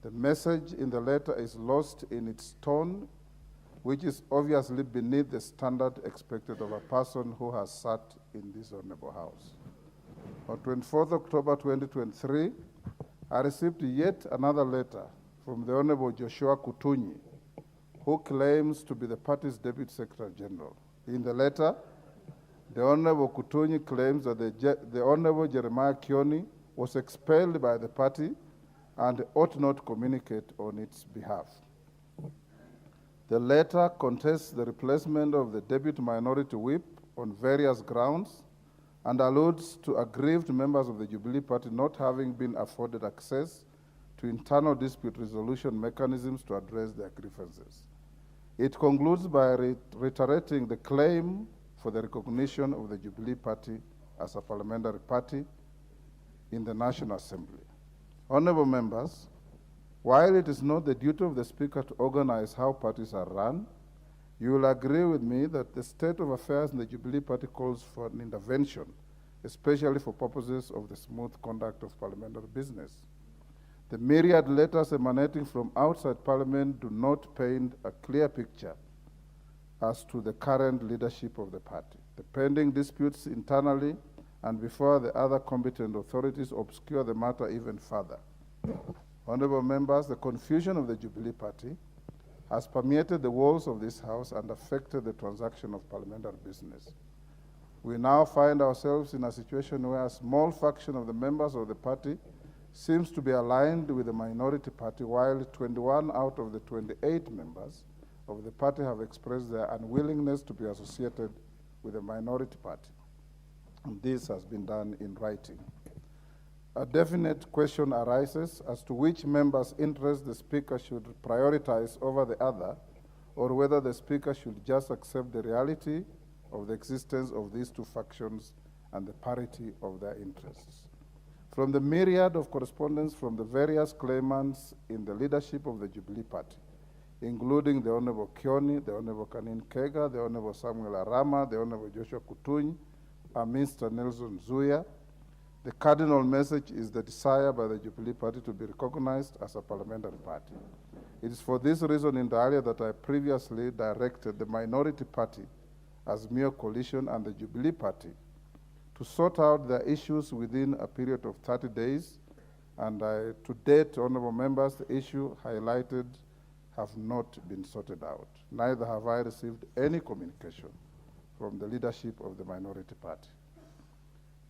B: The message in the letter is lost in its tone, which is obviously beneath the standard expected of a person who has sat in this honorable house. On 24th October 2023, I received yet another letter from the Honorable Joshua Kutunyi, who claims to be the party's Deputy Secretary General. In the letter, the Honorable Kutunyi claims that the Honorable Jeremiah Kioni was expelled by the party and ought not communicate on its behalf. The letter contests the replacement of the Deputy Minority Whip on various grounds and alludes to aggrieved members of the Jubilee Party not having been afforded access to internal dispute resolution mechanisms to address their grievances. It concludes by reiterating the claim for the recognition of the Jubilee Party as a parliamentary party in the National Assembly. Honorable members, while it is not the duty of the Speaker to organize how parties are run, you will agree with me that the state of affairs in the Jubilee Party calls for an intervention, especially for purposes of the smooth conduct of parliamentary business. The myriad letters emanating from outside Parliament do not paint a clear picture as to the current leadership of the party. The pending disputes internally and before the other competent authorities obscure the matter even further. Honorable members, the confusion of the Jubilee Party has permeated the walls of this House and affected the transaction of parliamentary business. We now find ourselves in a situation where a small faction of the members of the party seems to be aligned with the minority party, while 21 out of the 28 members of the party have expressed their unwillingness to be associated with the minority party. And this has been done in writing. A definite question arises as to which member's interest the Speaker should prioritize over the other, or whether the Speaker should just accept the reality of the existence of these 2 factions and the parity of their interests. From the myriad of correspondence from the various claimants in the leadership of the Jubilee Party, including the Honorable Kioni, the Honorable Kanin Kega, the Honorable Samuel Arama, the Honorable Joshua Kutunyi, and Mr. Nelson Zuya, the cardinal message is the desire by the Jubilee Party to be recognized as a parliamentary party. It is for this reason, inter alia, that I previously directed the minority party, Azimio Coalition, and the Jubilee Party to sort out their issues within a period of 30 days, and to date, honorable members, the issue highlighted have not been sorted out. Neither have I received any communication from the leadership of the minority party.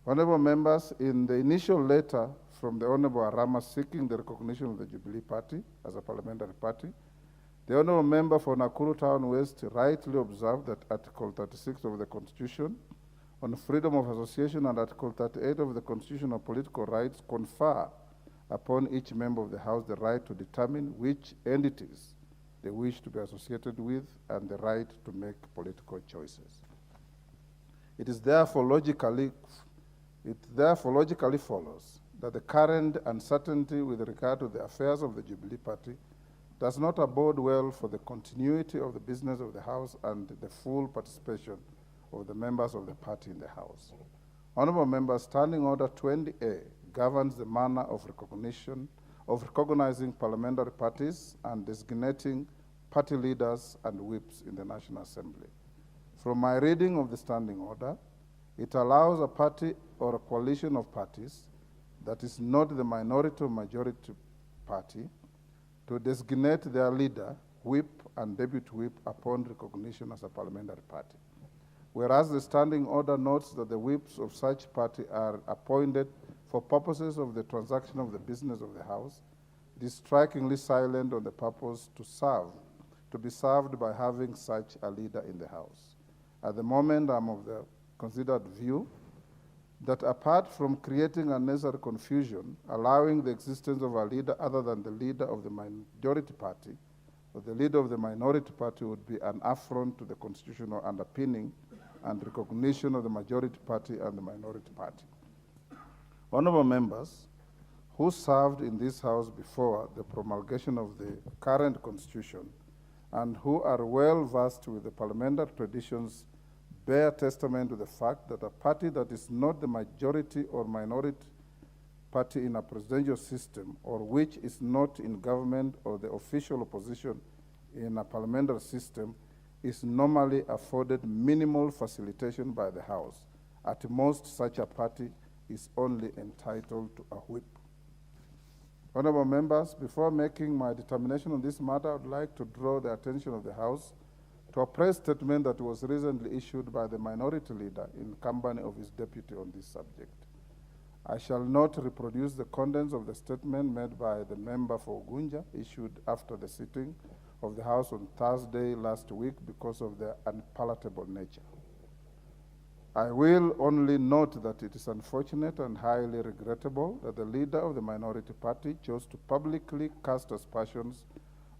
B: Honorable members, in the initial letter from the Honorable Arama seeking the recognition of the Jubilee Party as a parliamentary party, the Honorable Member for Nakuru Town West rightly observed that Article 36 of the Constitution on freedom of association and Article 38 of the Constitution on political rights confer upon each member of the House the right to determine which entities they wish to be associated with and the right to make political choices. It therefore logically follows that the current uncertainty with regard to the affairs of the Jubilee Party does not abode well for the continuity of the business of the House and the full participation of the members of the party in the House. Honorable members, Standing Order 20A governs the manner of recognizing parliamentary parties and designating party leaders and whips in the National Assembly. From my reading of the Standing Order, it allows a party or a coalition of parties that is not the minority or majority party to designate their leader, whip, and deputy whip upon recognition as a parliamentary party. Whereas the Standing Order notes that the whips of such party are appointed for purposes of the transaction of the business of the House, It is strikingly silent on the purpose to be served by having such a leader in the House. At the moment, I'm of the considered view that apart from creating unnecessary confusion, allowing the existence of a leader other than the leader of the majority party or the leader of the minority party would be an affront to the constitutional underpinning and recognition of the majority party and the minority party. Honorable members who served in this House before the promulgation of the current constitution and who are well versed with the parliamentary traditions bear testament to the fact that a party that is not the majority or minority party in a presidential system, or which is not in government or the official opposition in a parliamentary system, is normally afforded minimal facilitation by the House. At most, such a party is only entitled to a whip. Honorable members, before making my determination on this matter, I would like to draw the attention of the House to a press statement that was recently issued by the minority leader in company of his deputy on this subject. I shall not reproduce the contents of the statement made by the member for Gunja, issued after the sitting of the House on Thursday last week because of their unpalatable nature. I will only note that it is unfortunate and highly regrettable that the leader of the minority party chose to publicly cast aspersions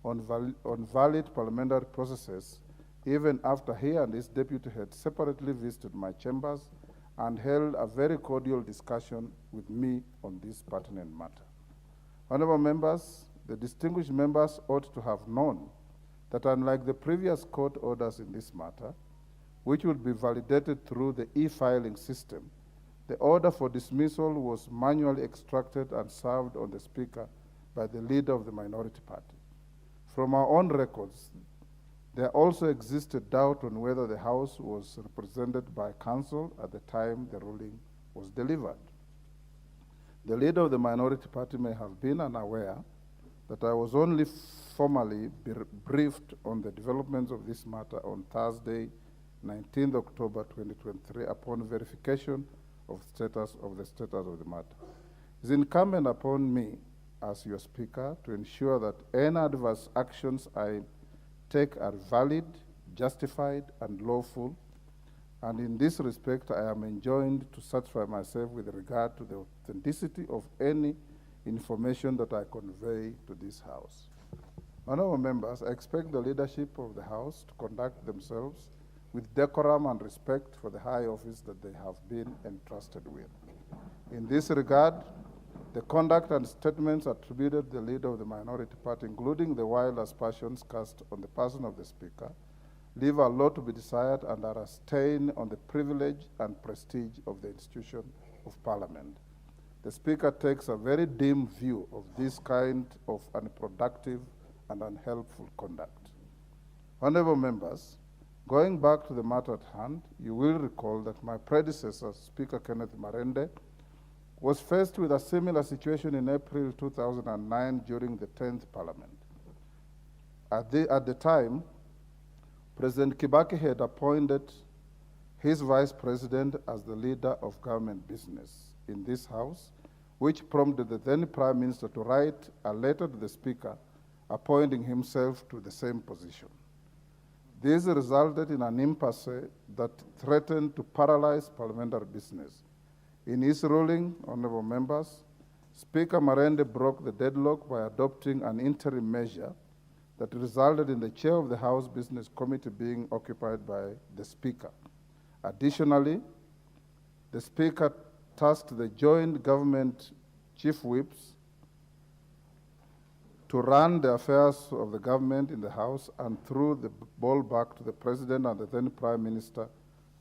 B: on valid parliamentary processes even after he and his deputy had separately visited my chambers and held a very cordial discussion with me on this pertinent matter. Honorable members, the distinguished members ought to have known that unlike the previous court orders in this matter, which would be validated through the e-filing system, the order for dismissal was manually extracted and served on the Speaker by the leader of the minority party. From our own records, there also existed doubt on whether the House was represented by counsel at the time the ruling was delivered. The leader of the minority party may have been unaware that I was only formally briefed on the developments of this matter on Thursday, 19th October 2023, upon verification of the status of the matter. It is incumbent upon me, as your Speaker, to ensure that any adverse actions I take are valid, justified, and lawful, and in this respect, I am enjoined to satisfy myself with regard to the authenticity of any information that I convey to this House. Honorable members, I expect the leadership of the House to conduct themselves with decorum and respect for the high office that they have been entrusted with. In this regard, the conduct and statements attributed to the leader of the minority party, including the wild aspersions cast on the person of the Speaker, leave a lot to be desired and are a stain on the privilege and prestige of the institution of Parliament. The Speaker takes a very dim view of this kind of unproductive and unhelpful conduct. Honorable members, going back to the matter at hand, you will recall that my predecessor, Speaker Kenneth Marende, was faced with a similar situation in April 2009 during the 10th Parliament. At the time, President Kibaki had appointed his vice president as the leader of government business in this House, which prompted the then Prime Minister to write a letter to the Speaker appointing himself to the same position. This resulted in an impasse that threatened to paralyze parliamentary business. In his ruling, honorable members, Speaker Marende broke the deadlock by adopting an interim measure that resulted in the chair of the House Business Committee being occupied by the Speaker. Additionally, the Speaker tasked the joint government chief whips to run the affairs of the government in the House and threw the ball back to the President and the then Prime Minister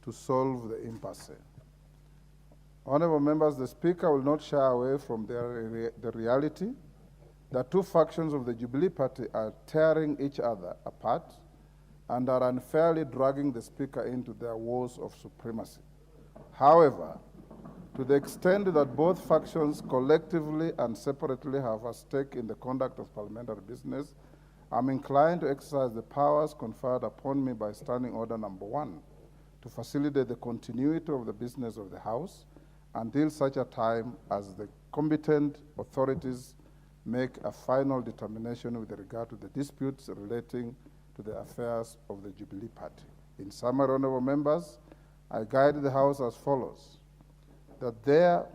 B: to solve the impasse. Honorable members, the Speaker will not shy away from the reality that two factions of the Jubilee Party are tearing each other apart and are unfairly dragging the Speaker into their wars of supremacy. However, to the extent that both factions collectively and separately have a stake in the conduct of parliamentary business, I'm inclined to exercise the powers conferred upon me by Standing Order Number 1 to facilitate the continuity of the business of the House until such a time as the competent authorities make a final determination with regard to the disputes relating to the affairs of the Jubilee Party. In summary, honorable members, I guide the House as follows: that there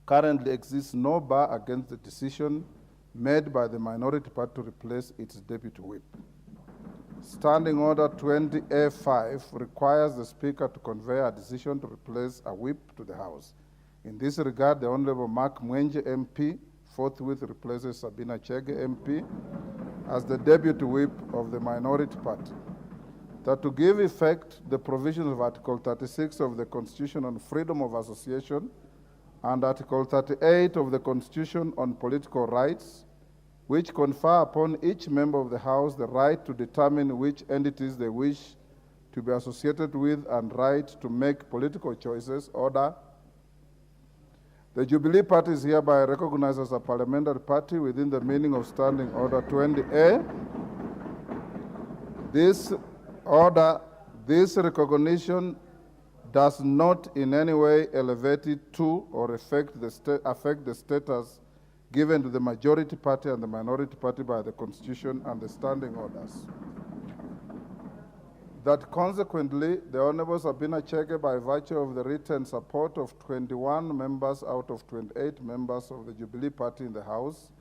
B: currently exists no bar against the decision made by the minority party to replace its deputy whip. Standing Order 20A5 requires the Speaker to convey a decision to replace a whip to the House. In this regard, the Honorable Mark Mwenje MP forthwith replaces Sabina Chege MP as the deputy whip of the minority party. That to give effect the provisions of Article 36 of the Constitution on freedom of association and Article 38 of the Constitution on political rights, which confer upon each member of the House the right to determine which entities they wish to be associated with and right to make political choices. Order. The Jubilee Party is hereby recognized as a parliamentary party within the meaning of Standing Order 20A. This recognition does not in any way elevate it to or affect the status given to the majority party and the minority party by the Constitution and the standing orders. That consequently, the Honorable Sabina Chege, by virtue of the written support of 21 members out of 28 members of the Jubilee Party in the House,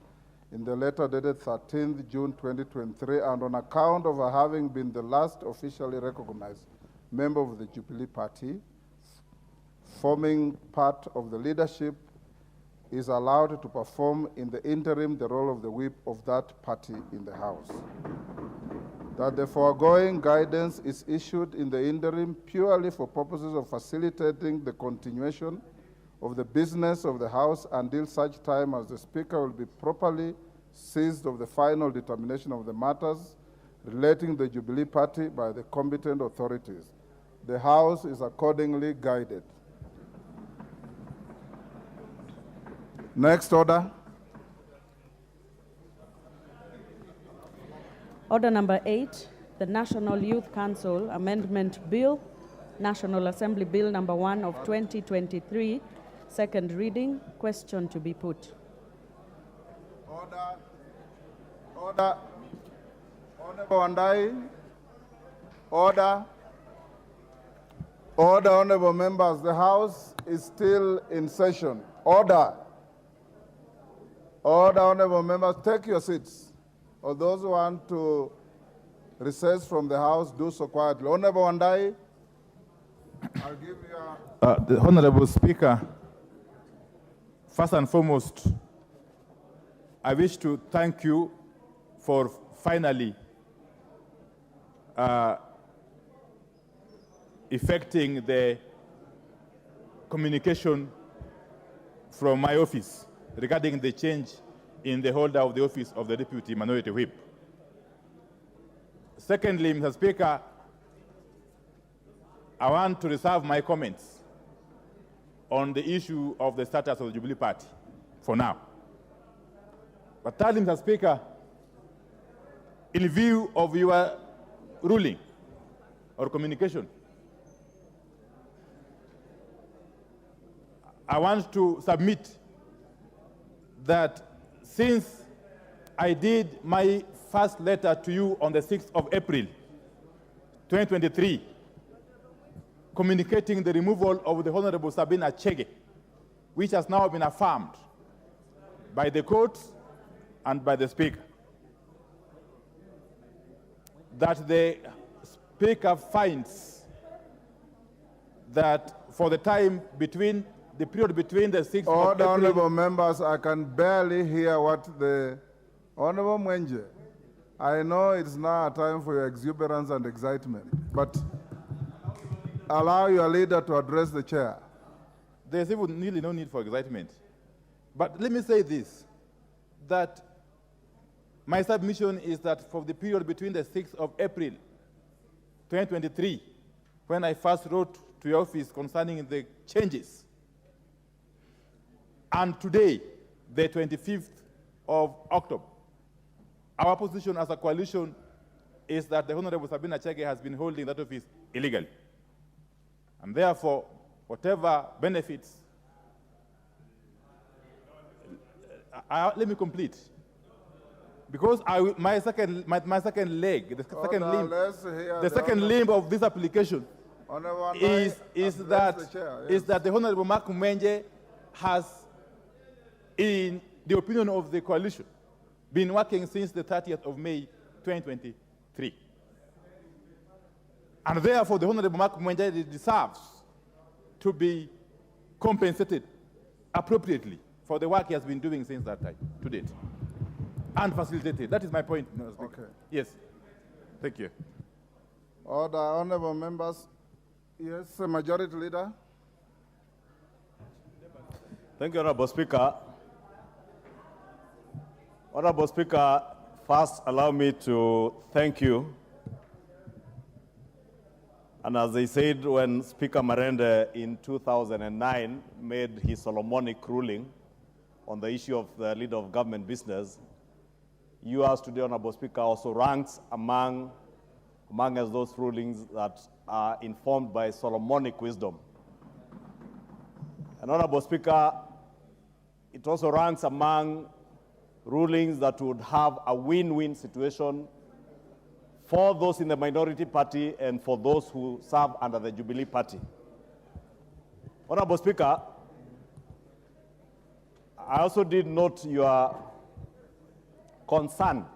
B: in the letter dated 13th June 2023, and on account of her having been the last officially recognized member of the Jubilee Party, forming part of the leadership, is allowed to perform in the interim the role of the whip of that party in the House. That the foregoing guidance is issued in the interim purely for purposes of facilitating the continuation of the business of the House until such time as the Speaker will be properly seized of the final determination of the matters relating to the Jubilee Party by the competent authorities. The House is accordingly guided. Next order.
D: Order number 8, the National Youth Council Amendment Bill, National Assembly Bill number 1 of 2023, second reading. Question to be put.
B: Order. Order. Honorable Wandai. Order. Order, honorable members. The House is still in session. Order. Order, honorable members. Take your seats. Or those who want to recess from the House, do so quietly. Honorable Wandai, I'll give you
A: the Honorable Speaker, first and foremost, I wish to thank you for finally effecting the communication from my office regarding the change in the holder of the office of the Deputy Minority Whip. Secondly, Mr. Speaker, I want to reserve my comments on the issue of the status of the Jubilee Party for now. But thirdly, Mr. Speaker, in view of your ruling or communication, I want to submit that since I did my first letter to you on the 6th of April, 2023, communicating the removal of the Honorable Sabina Chege, which has now been affirmed by the courts and by the Speaker, that the Speaker finds that for the time between the period between the 6th of April...
B: Honorable members, I can barely hear what the... Honorable Mwenje, I know it's now a time for your exuberance and excitement, but allow your leader to address the chair.
A: There's even really no need for excitement. But let me say this, that my submission is that for the period between the 6th of April, 2023, when I first wrote to your office concerning the changes, and today, the 25th of October, our position as a coalition is that the Honorable Sabina Chege has been holding that office illegally. And therefore, whatever benefits let me complete. Because my second leg, the second limb, the second limb of this application is that the Honorable Mark Mwenje has, in the opinion of the coalition, been working since the 30th of May 2023. And therefore, the Honorable Mark Mwenje deserves to be compensated appropriately for the work he has been doing since that time to date and facilitated. That is my point, Mr. Speaker.
B: Okay.
A: Yes. Thank you.
B: Order, honorable members. Yes, Majority Leader.
C: Thank you, Honorable Speaker. Honorable Speaker, first allow me to thank you. And as they said, when Speaker Marende in 2009 made his Solomonic ruling on the issue of the leader of government business, you as today, Honorable Speaker, also ranks among us those rulings that are informed by Solomonic wisdom. And Honorable Speaker, it also ranks among rulings that would have a win-win situation for those in the minority party and for those who serve under the Jubilee Party. Honorable Speaker, I also did note your concern,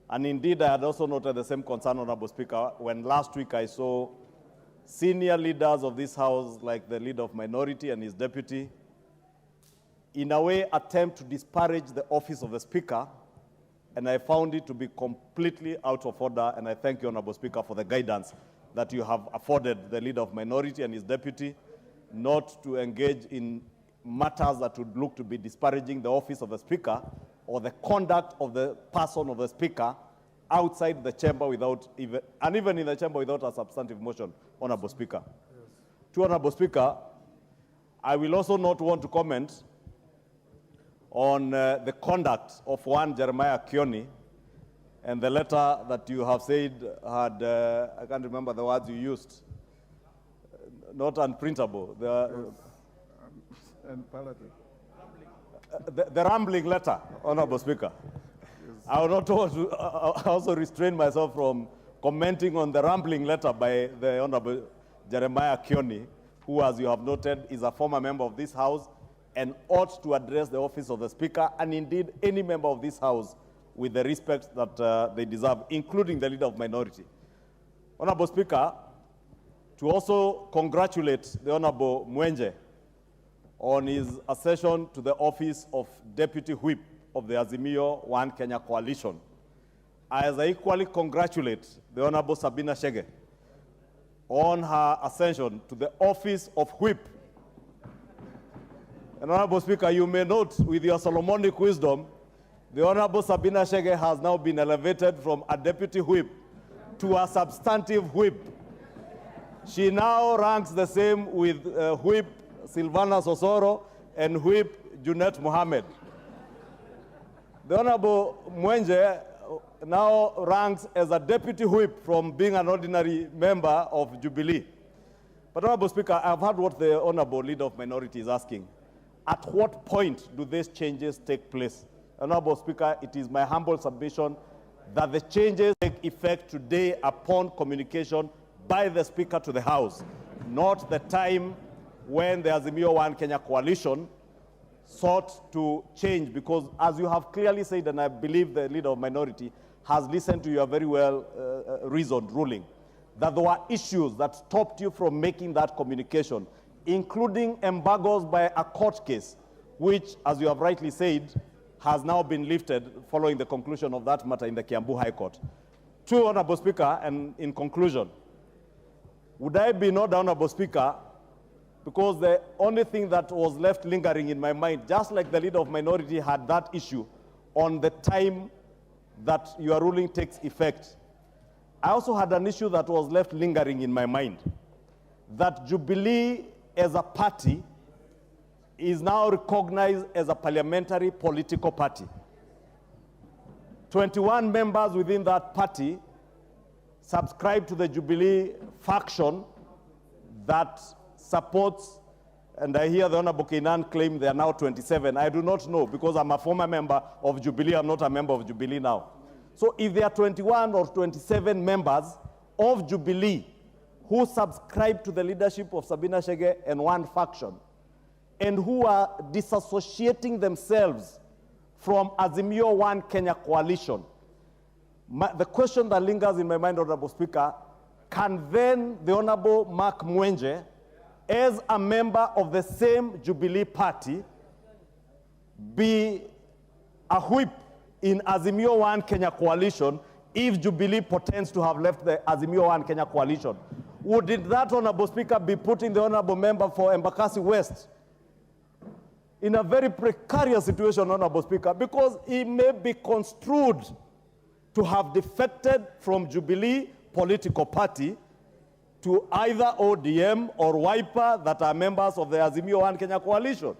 C: and indeed I had also noted the same concern, Honorable Speaker, when last week I saw senior leaders of this House, like the leader of minority and his deputy, in a way attempt to disparage the office of the Speaker, and I found it to be completely out of order, and I thank you, Honorable Speaker, for the guidance that you have afforded the leader of minority and his deputy not to engage in matters that would look to be disparaging the office of the Speaker or the conduct of the person of the Speaker outside the chamber without even, and even in the chamber without a substantive motion, Honorable Speaker. Yes. To Honorable Speaker, I will also not want to comment on the conduct of one Jeremiah Kioni and the letter that you have said had, I can't remember the words you used, not unprintable.
B: And palatable.
C: The rambling letter, Honorable Speaker. Yes. I will not want to also restrain myself from commenting on the rambling letter by the Honorable Jeremiah Kioni, who, as you have noted, is a former member of this House and ought to address the office of the Speaker, and indeed any member of this House, with the respect that they deserve, including the leader of minority. Honorable Speaker, to also congratulate the Honorable Mwenje on his accession to the office of Deputy Whip of the Azimio One Kenya Coalition. As I equally congratulate the Honorable Sabina Chege on her ascension to the office of Whip. And Honorable Speaker, you may note with your Solomonic wisdom, the Honorable Sabina Chege has now been elevated from a Deputy Whip to a substantive Whip. She now ranks the same with Whip Silvana Sosoro and Whip Junet Mohammed. The Honorable Mwenje now ranks as a Deputy Whip from being an ordinary member of Jubilee. But Honorable Speaker, I've heard what the Honorable Leader of Minority is asking. At what point do these changes take place? Honorable Speaker, it is my humble submission that the changes take effect today upon communication by the Speaker to the House, not the time when the Azimio One Kenya Coalition sought to change, because as you have clearly said, and I believe the Leader of Minority has listened to your very well reasoned ruling, that there were issues that stopped you from making that communication, including embargoes by a court case, which, as you have rightly said, has now been lifted following the conclusion of that matter in the Kiambu High Court. To Honorable Speaker, and in conclusion, would I be not, Honorable Speaker, because the only thing that was left lingering in my mind, just like the Leader of Minority had that issue on the time that your ruling takes effect, I also had an issue that was left lingering in my mind, that Jubilee as a party is now recognized as a parliamentary political party. 21 members within that party subscribe to the Jubilee faction that supports and I hear the Honorable Keinan claim they are now 27. I do not know, because I'm a former member of Jubilee. I'm not a member of Jubilee now. So if there are 21 or 27 members of Jubilee who subscribe to the leadership of Sabina Chege and one faction, and who are disassociating themselves from Azimio One Kenya coalition, the question that lingers in my mind, Honorable Speaker, can then the Honorable Mark Mwenje, as a member of the same Jubilee party, be a whip in Azimio One Kenya coalition if Jubilee pretends to have left the Azimio One Kenya coalition? Would that, Honorable Speaker, be putting the Honorable member for Embakasi West in a very precarious situation, Honorable Speaker, because he may be construed to have defected from Jubilee political party to either ODM or Wiper that are members of the Azimio One Kenya coalition?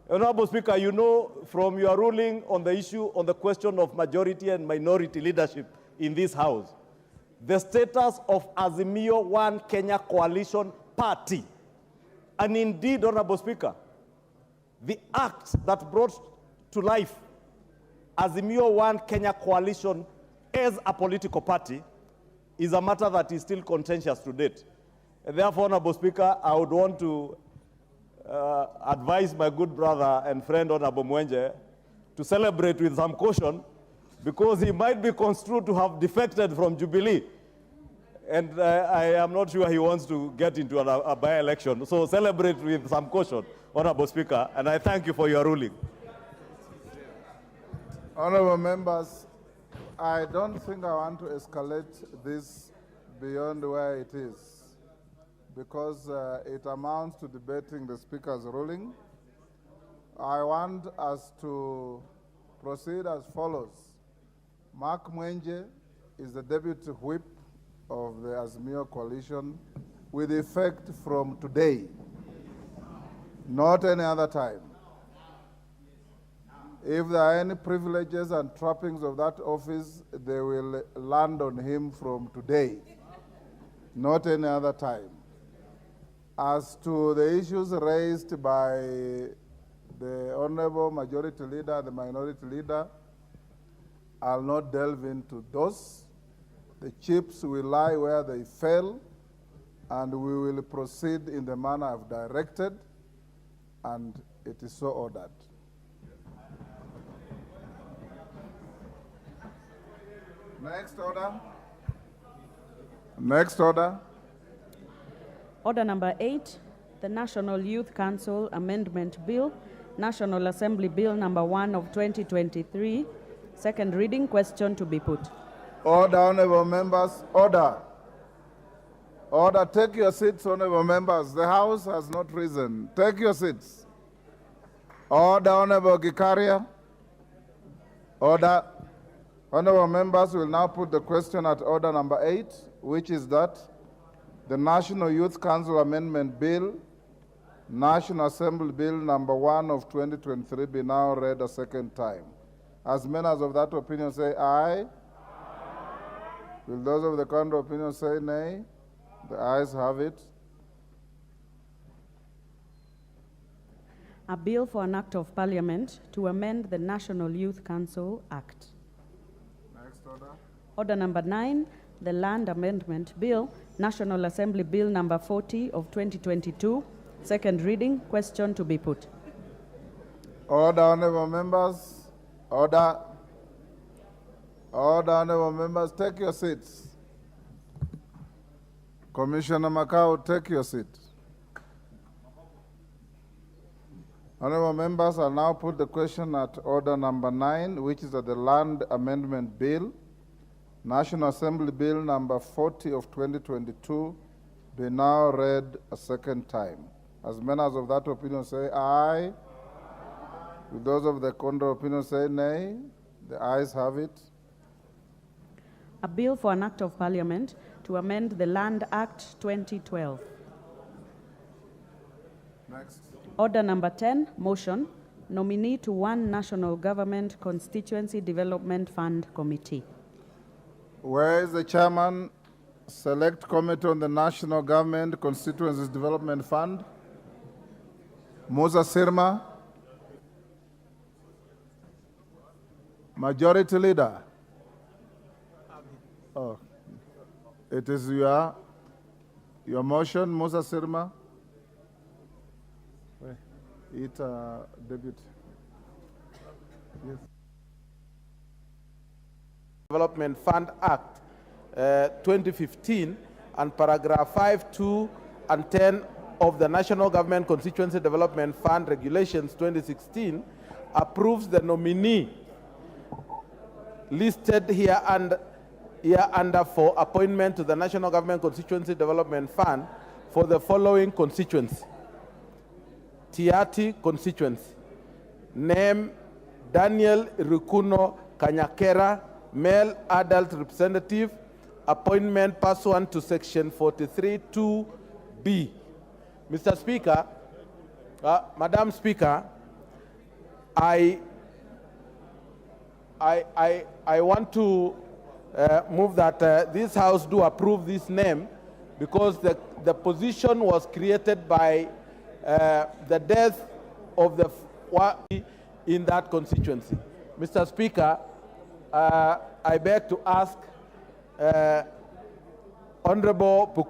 C: Honorable Speaker, you know from your ruling on the issue on the question of majority and minority leadership in this House, the status of Azimio One Kenya coalition party, and indeed, Honorable Speaker, the act that brought to life Azimio One Kenya coalition as a political party is a matter that is still contentious to date. And therefore, Honorable Speaker, I would want to advise my good brother and friend, Honorable Mwenje, to celebrate with some caution, because he might be construed to have defected from Jubilee. And I am not sure he wants to get into a by-election. So celebrate with some caution, Honorable Speaker, and I thank you for your ruling.
B: Honorable members, I don't think I want to escalate this beyond where it is, because it amounts to debating the Speaker's ruling. I want us to proceed as follows. Mark Mwenje is the Deputy Whip of the Azimio coalition with effect from today, not any other time. If there are any privileges and trappings of that office, they will land on him from today, not any other time. As to the issues raised by the Honorable Majority Leader and the Minority Leader, I'll not delve into those. The chips will lie where they fell, and we will proceed in the manner I've directed, and it is so ordered. Next order. Next order.
D: Order number 8, the National Youth Council Amendment Bill, National Assembly Bill number 1 of 2023, second reading, question to be put.
B: Order, honorable members, order. Order, take your seats, honorable members. The House has not risen. Take your seats. Order, Honorable Gikaria. Order. Honorable members will now put the question at order number 8, which is that the National Youth Council Amendment Bill, National Assembly Bill number 1 of 2023 be now read a second time. As many as of that opinion say aye. Will those of the contrary opinion say nay? The ayes have it.
D: A bill for an act of parliament to amend the National Youth Council Act.
B: Next order.
D: Order number 9, the Land Amendment Bill, National Assembly Bill number 40 of 2022, second reading, question to be put.
B: Order, honorable members. Order. Order, honorable members, take your seats. Commissioner Macau, take your seat. Honorable members, I'll now put the question at order number 9, which is that the Land Amendment Bill, National Assembly Bill number 40 of 2022, be now read a second time. As many as of that opinion say aye. Will those of the contrary opinion say nay? The ayes have it.
D: A bill for an act of parliament to amend the Land Act 2012.
B: Next.
D: Order number 10, motion, nominee to one National Government Constituency Development Fund Committee.
B: Where is the chairman, Select Committee on the National Government Constituencies Development Fund? Musa Sirma. Majority Leader. Oh, it is your motion, Musa Sirma. Deputy. Yes.
R: Development Fund Act 2015 and paragraph 5, 2 and 10 of the National Government Constituency Development Fund Regulations 2016 approves the nominee listed here under for appointment to the National Government Constituency Development Fund for the following constituency. Tiati constituency. Name Daniel Rukuno Kanyakera, male adult representative, appointment pursuant to section 43(2)(b). Mr. Speaker, Madam Speaker, I want to move that this House do approve this name because the position was created by the death of the in that constituency. Mr. Speaker, I beg to ask Honorable Pukon